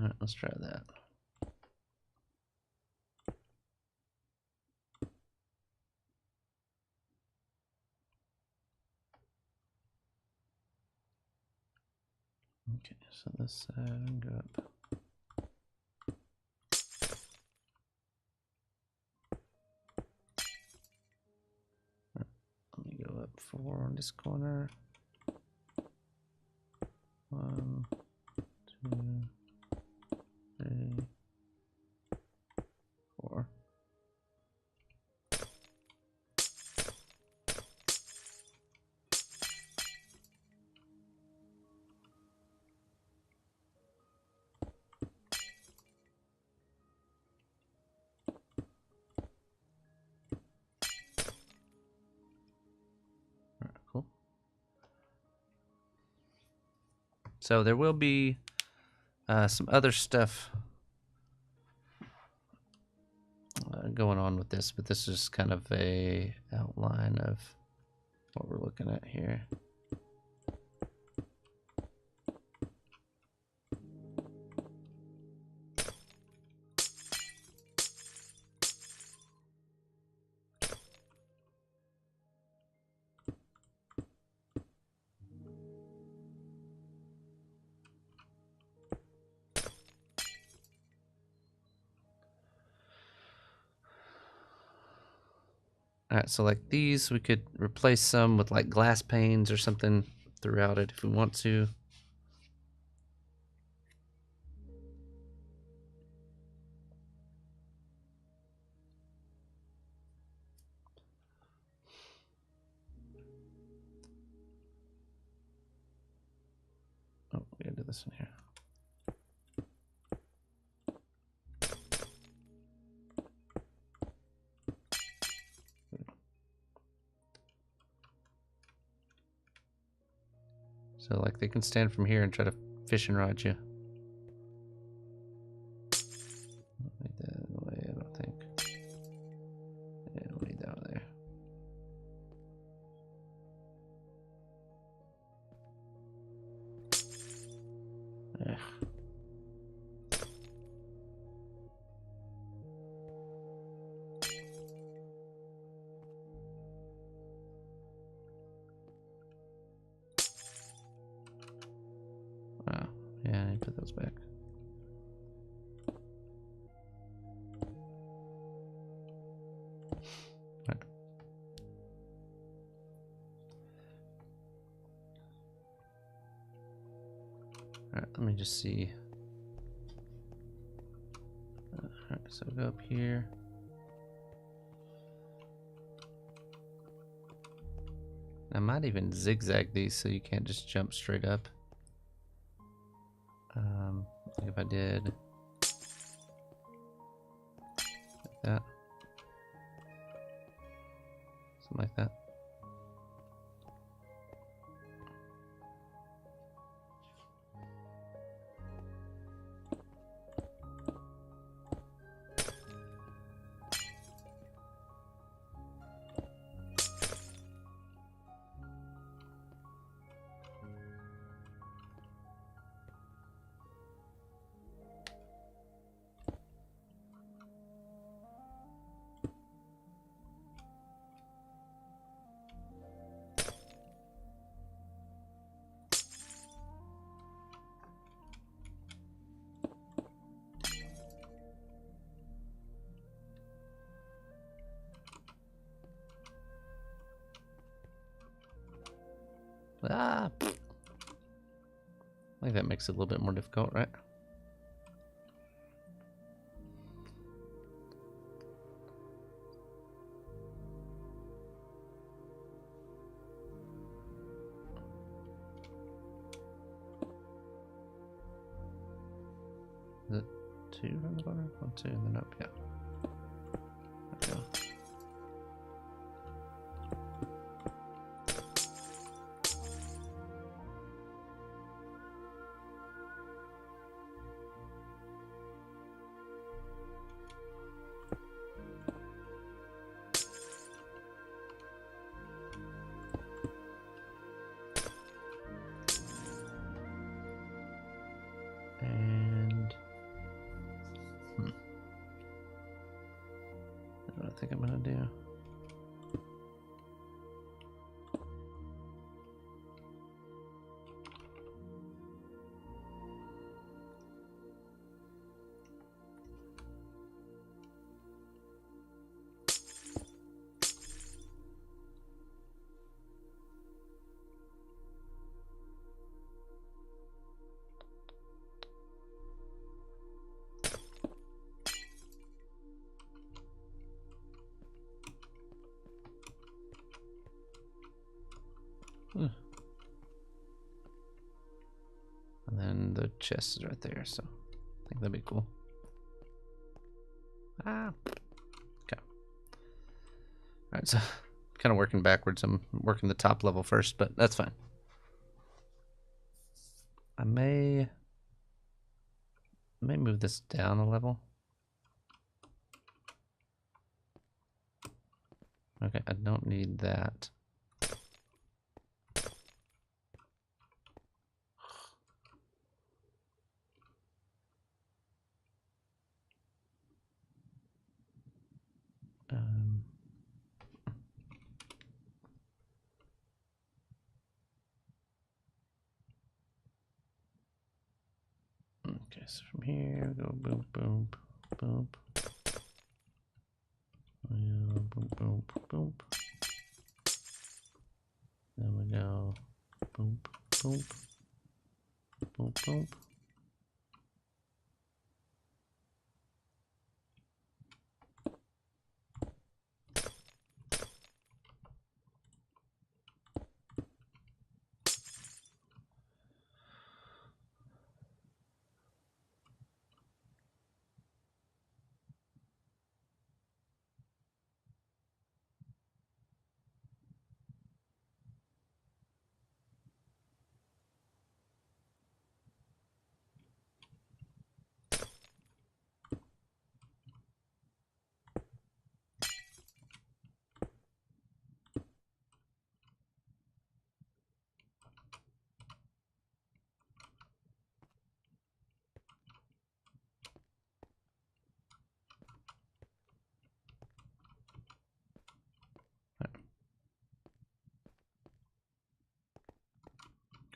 All right, let's try that. Okay, so this side, go up. Let me go up 4 on this corner. 1, 2, 3, 4. Cool. So there will be some other stuff going on with this, but this is kind of a outline of what we're looking at here. Alright, so like these, we could replace some with like glass panes or something throughout it if we want to. Oh, we gotta do this in here. So like they can stand from here and try to fishing rod you. Don't need that in the way, I don't think. Yeah, don't need that one there. Ugh. Wow. Yeah, I need to put those back. Right. Alright, let me just see. Alright, so go up here. I might even zigzag these so you can't just jump straight up. Like if I did like that, something like that. Ah, I think that makes it a little bit more difficult, right? Is it 2 from the bottom? 1, 2, and then up, yeah. There we go. And the chest is right there, so I think that'd be cool. Ah. Okay. Alright, so kind of working backwards. I'm working the top level first, but that's fine. I may move this down a level. Okay, I don't need that. Okay, so from here, go boom, boom, boom. Boom, boom, boom. Then we go boom, boom, boom, boom.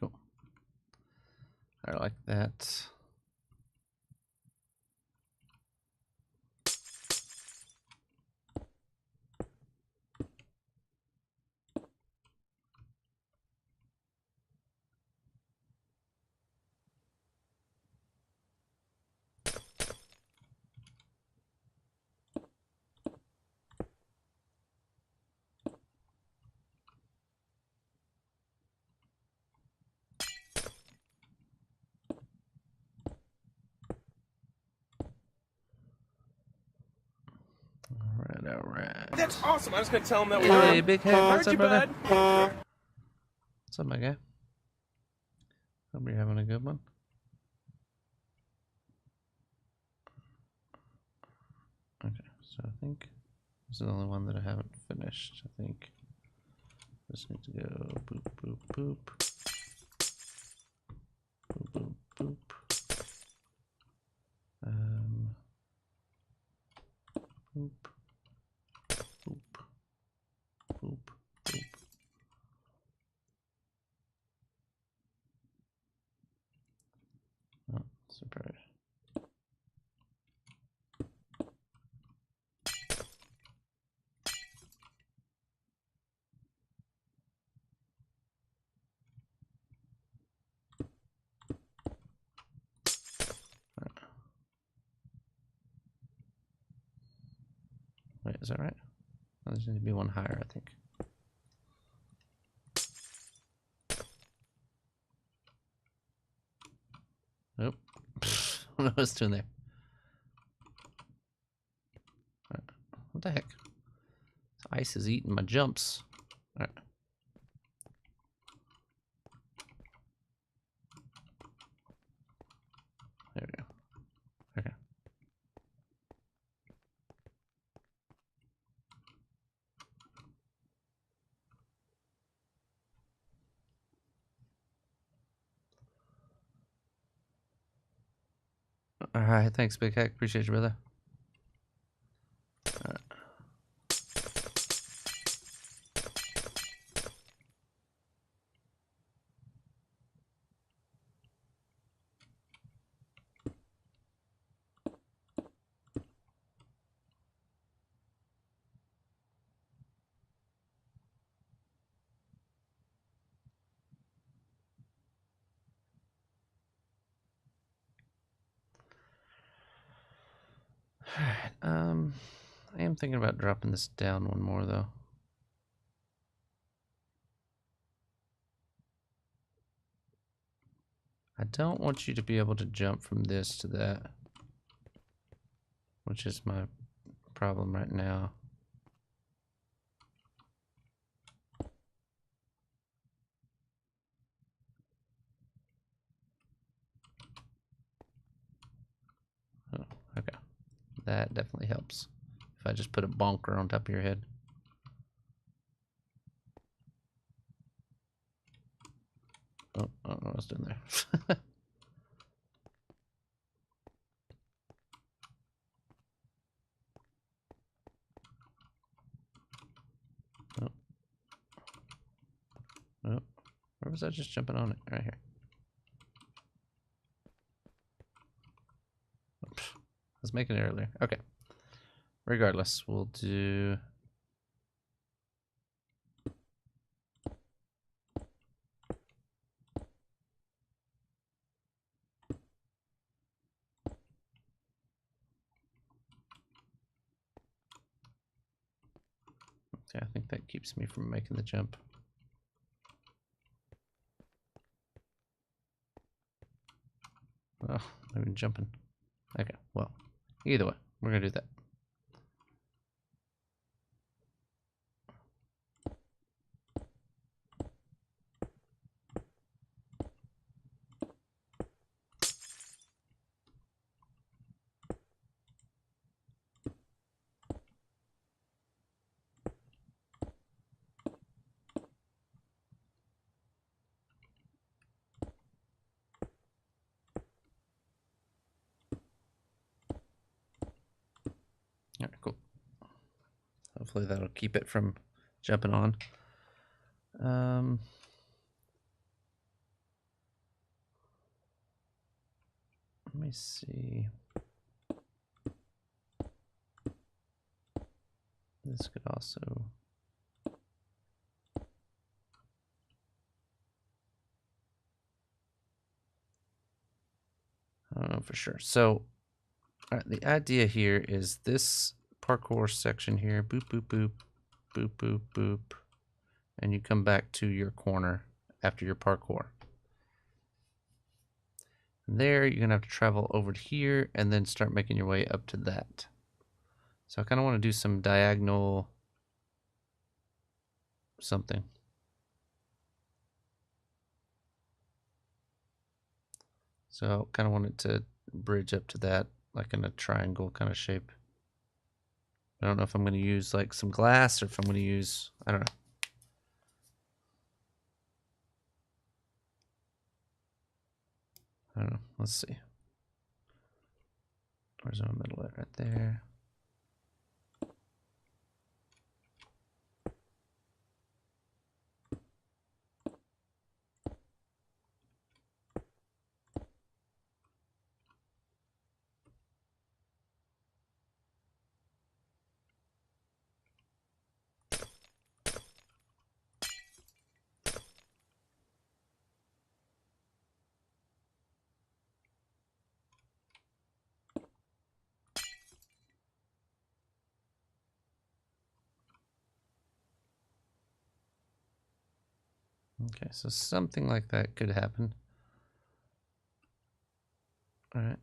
Cool. I like that. All right. That's awesome. I'm just gonna tell them that we Hey, heard 'em. big head. What's Heard up, you, brother? bud. What's up, my guy? Hope you're having a good one. Okay, so I think this is the only one that I haven't finished. I think this needs to go boop, boop, boop. Boop, boop, boop. Boop, boop, boop, boop. Oh, super. Wait, is that right? Oh, there needs to be one higher, I think. Nope. What I was doing there. Right. What the heck? This ice is eating my jumps. All right. There we go. Okay. All right. Thanks, Big Heck. Appreciate you, brother. Alright, I am thinking about dropping this down one more though. I don't want you to be able to jump from this to that, which is my problem right now. Oh, okay. That definitely helps. If I just put a bonker on top of your head. Oh, I don't know what I was doing there. Oh, oh. Where was I just jumping on it? Right here. Oops. I was making it earlier. Okay. Regardless, we'll do... Okay, I think that keeps me from making the jump. Oh, I'm even jumping. Okay, well, either way, we're gonna do that. All right, cool. Hopefully that'll keep it from jumping on. Let me see. This could also... I don't know for sure. So, all right, the idea here is this parkour section here. Boop, boop, boop, boop, boop, boop. And you come back to your corner after your parkour. From there, you're going to have to travel over to here and then start making your way up to that. So I kind of want to do some diagonal something. So kind of want it to bridge up to that, like in a triangle kind of shape. I don't know if I'm going to use like some glass or if I'm going to use, I don't know. I don't know. Let's see. Where's my middle right there? Okay, so something like that could happen. All right.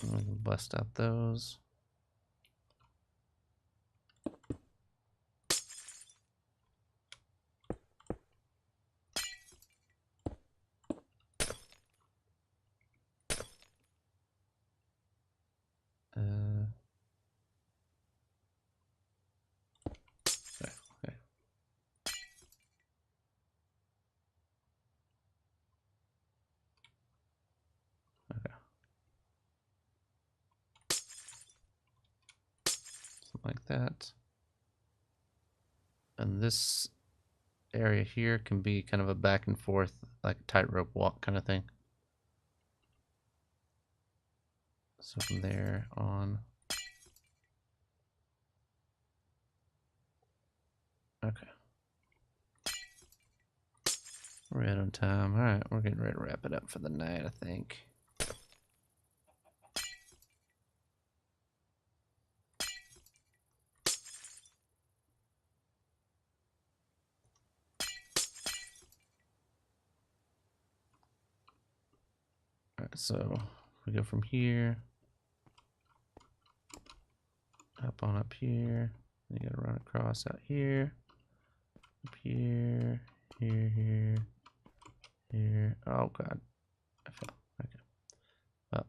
I'm gonna bust out those. There, okay. Okay. Something like that. And this area here can be kind of a back and forth, like a tightrope walk kind of thing. So from there on. Okay. We're right on time. All right, we're getting ready to wrap it up for the night, I think. Alright, so we go from here up here. You gotta run across out here, up here, here. Oh god, I fell. Okay. Well,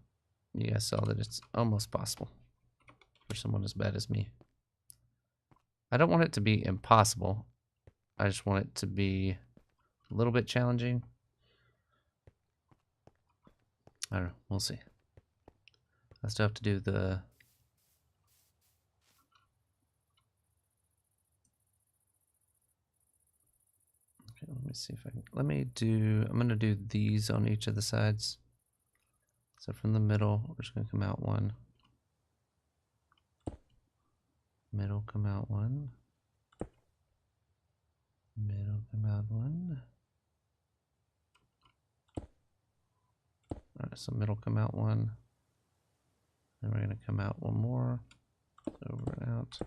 you guys saw that it's almost possible for someone as bad as me. I don't want it to be impossible. I just want it to be a little bit challenging. I don't know. We'll see. I still have to do the... Okay, let me see if I can... I'm going to do these on each of the sides. So from the middle, we're just going to come out one. Middle, come out one. Middle, come out one. Alright, so middle, come out one. Then we're going to come out one more. Over and out.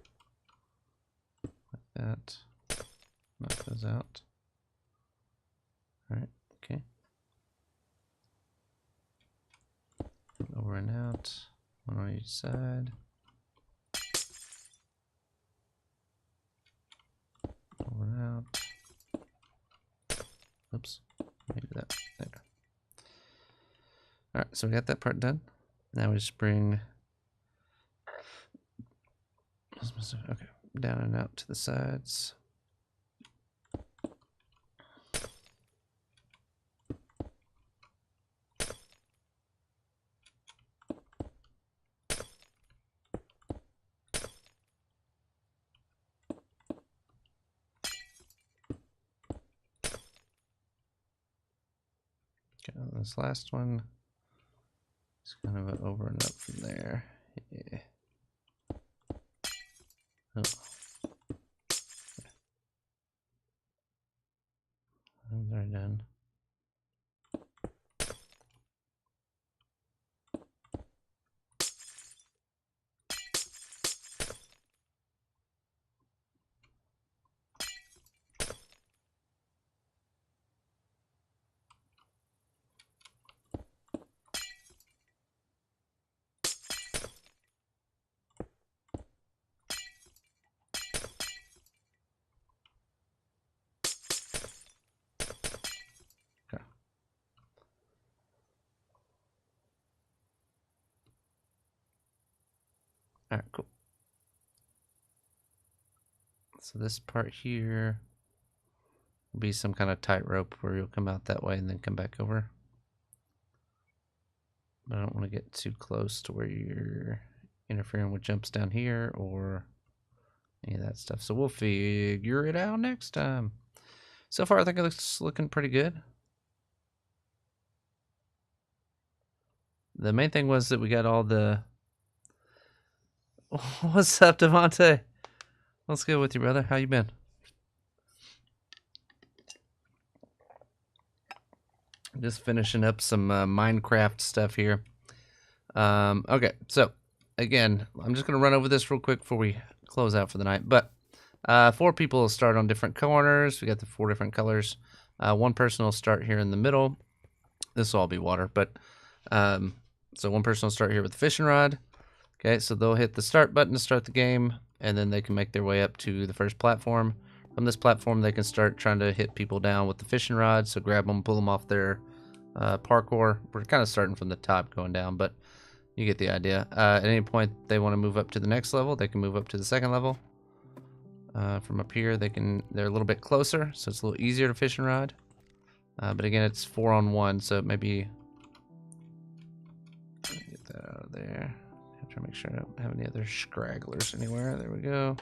Like that. Knock those out. Alright, okay. Over and out. One on each side. Over and out. Oops. Maybe that. There. Alright, so we got that part done. Now we just bring... Okay, down and out to the sides. Okay, this last one is kind of an over and up from there. Yeah. Oh. They're done. Okay. All right, cool. So this part here will be some kind of tightrope where you'll come out that way and then come back over. But I don't want to get too close to where you're interfering with jumps down here or any of that stuff. So we'll figure it out next time. So far, I think it looks looking pretty good. The main thing was that we got all the... What's up, Devontae? What's good with you, brother? How you been? Just finishing up some Minecraft stuff here. Okay, so again, I'm just going to run over this real quick before we close out for the night. But 4 people will start on different corners. We got the 4 different colors. One person will start here in the middle. This will all be water, but so one person will start here with the fishing rod. Okay, so they'll hit the start button to start the game, and then they can make their way up to the first platform. From this platform, they can start trying to hit people down with the fishing rod. So grab them, pull them off their parkour. We're kind of starting from the top, going down, but you get the idea. At any point they want to move up to the next level, they can move up to the second level. From up here, they're a little bit closer, so it's a little easier to fishing rod. But again, it's 4-on-1, so maybe get that out of there. I'm trying to make sure I don't have any other scragglers anywhere. There we go.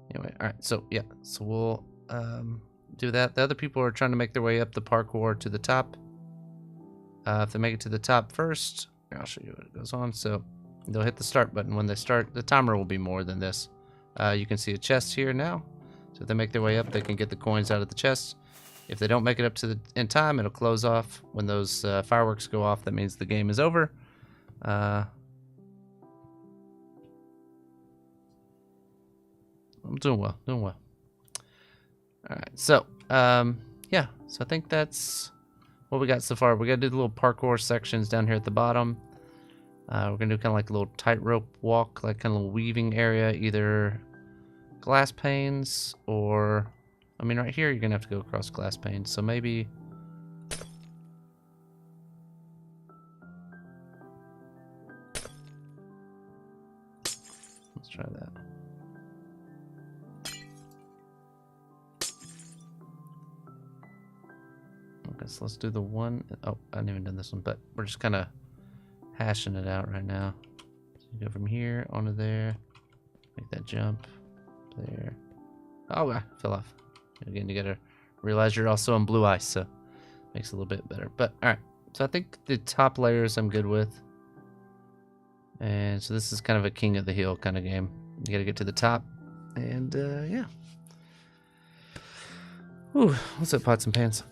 Anyway, all right. So yeah, so we'll do that. The other people are trying to make their way up the parkour to the top. If they make it to the top first, I'll show you what it goes on. So they'll hit the start button. When they start, the timer will be more than this. You can see a chest here now. So if they make their way up, they can get the coins out of the chest. If they don't make it up to in time, it'll close off. When those fireworks go off, that means the game is over. I'm doing well, doing well. All right, so yeah, so I think that's what we got so far. We got to do the little parkour sections down here at the bottom. We're going to do kind of like a little tightrope walk, like kind of a little weaving area, either glass panes or, I mean, right here you're going to have to go across glass panes. So maybe, let's try that. Okay, so let's do the one. Oh, I haven't even done this one, but we're just kind of hashing it out right now. So you go from here onto there, make that jump there. Oh, I fell off. Again, you gotta realize you're also on blue ice, so makes it a little bit better. But all right, so I think the top layers I'm good with, and so this is kind of a king of the hill kind of game. You gotta get to the top, and yeah. Ooh, what's up, pots and pans?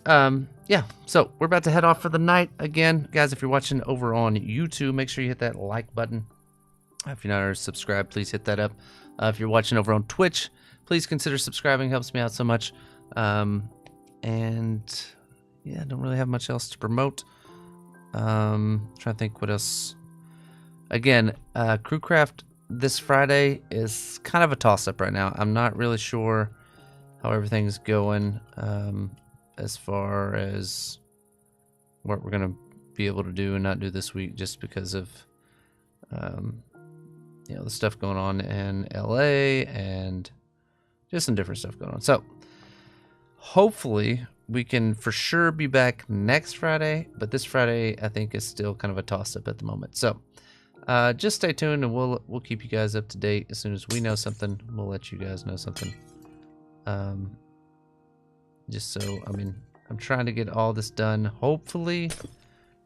Yeah, so we're about to head off for the night. Again, guys, if you're watching over on YouTube, make sure you hit that like button. If you're not already subscribed, please hit that up. If you're watching over on Twitch, please consider subscribing. Helps me out so much. And yeah, I don't really have much else to promote. Trying to think what else. Again, Crewcraft this Friday is kind of a toss-up right now. I'm not really sure how everything's going as far as what we're going to be able to do and not do this week, just because of you know, the stuff going on in LA and just some different stuff going on. So hopefully we can for sure be back next Friday, but this Friday I think is still kind of a toss-up at the moment. So just stay tuned, and we'll keep you guys up to date. As soon as we know something, we'll let you guys know something. Just so, I mean, I'm trying to get all this done, hopefully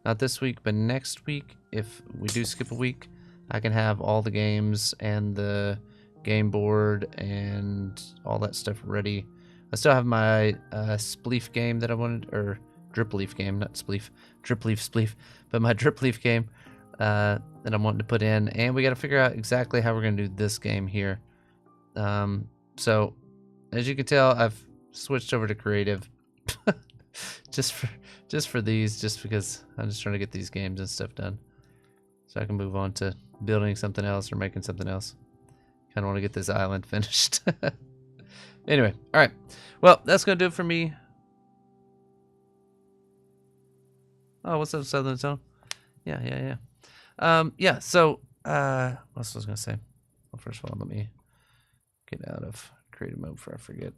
not this week, but next week. If we do skip a week, I can have all the games and the game board and all that stuff ready. I still have my spleef game that I wanted, or drip leaf game, not spleef, drip leaf spleef, but my drip leaf game that I'm wanting to put in, and we got to figure out exactly how we're going to do this game here. So as you can tell, I've switched over to creative just for these, just because I'm just trying to get these games and stuff done so I can move on to building something else or making something else. Kind of want to get this island finished. Anyway, all right. Well, that's going to do it for me. Oh, what's up, Southern Zone? Yeah. Yeah, so, what else was I going to say? Well, first of all, let me get out of creative mode before I forget.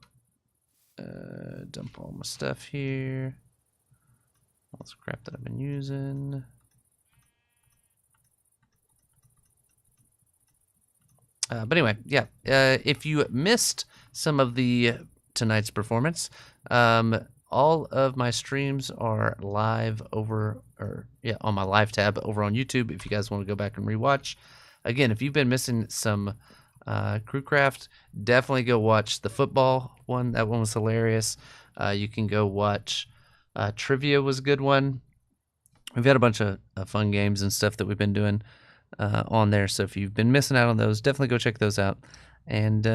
Dump all my stuff here. All this crap that I've been using. But anyway, yeah. If you missed some of the tonight's performance, all of my streams are live over, or yeah, on my live tab over on YouTube. If you guys want to go back and rewatch, again, if you've been missing some Crewcraft, definitely go watch the football one. That one was hilarious. You can go watch Trivia was a good one. We've had a bunch of fun games and stuff that we've been doing on there. So if you've been missing out on those, definitely go check those out. And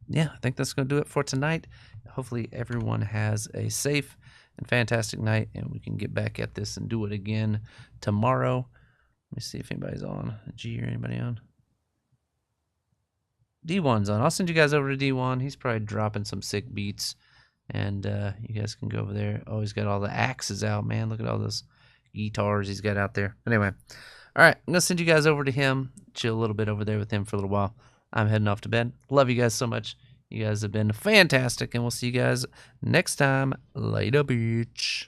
yeah, I think that's going to do it for tonight. Hopefully everyone has a safe and fantastic night, and we can get back at this and do it again tomorrow. Let me see if anybody's on. G or anybody on? D1's on. I'll send you guys over to D1. He's probably dropping some sick beats, and you guys can go over there. Oh, he's got all the axes out, man. Look at all those guitars he's got out there. Anyway, all right, I'm going to send you guys over to him, chill a little bit over there with him for a little while. I'm heading off to bed. Love you guys so much. You guys have been fantastic, and we'll see you guys next time. Later, bitch.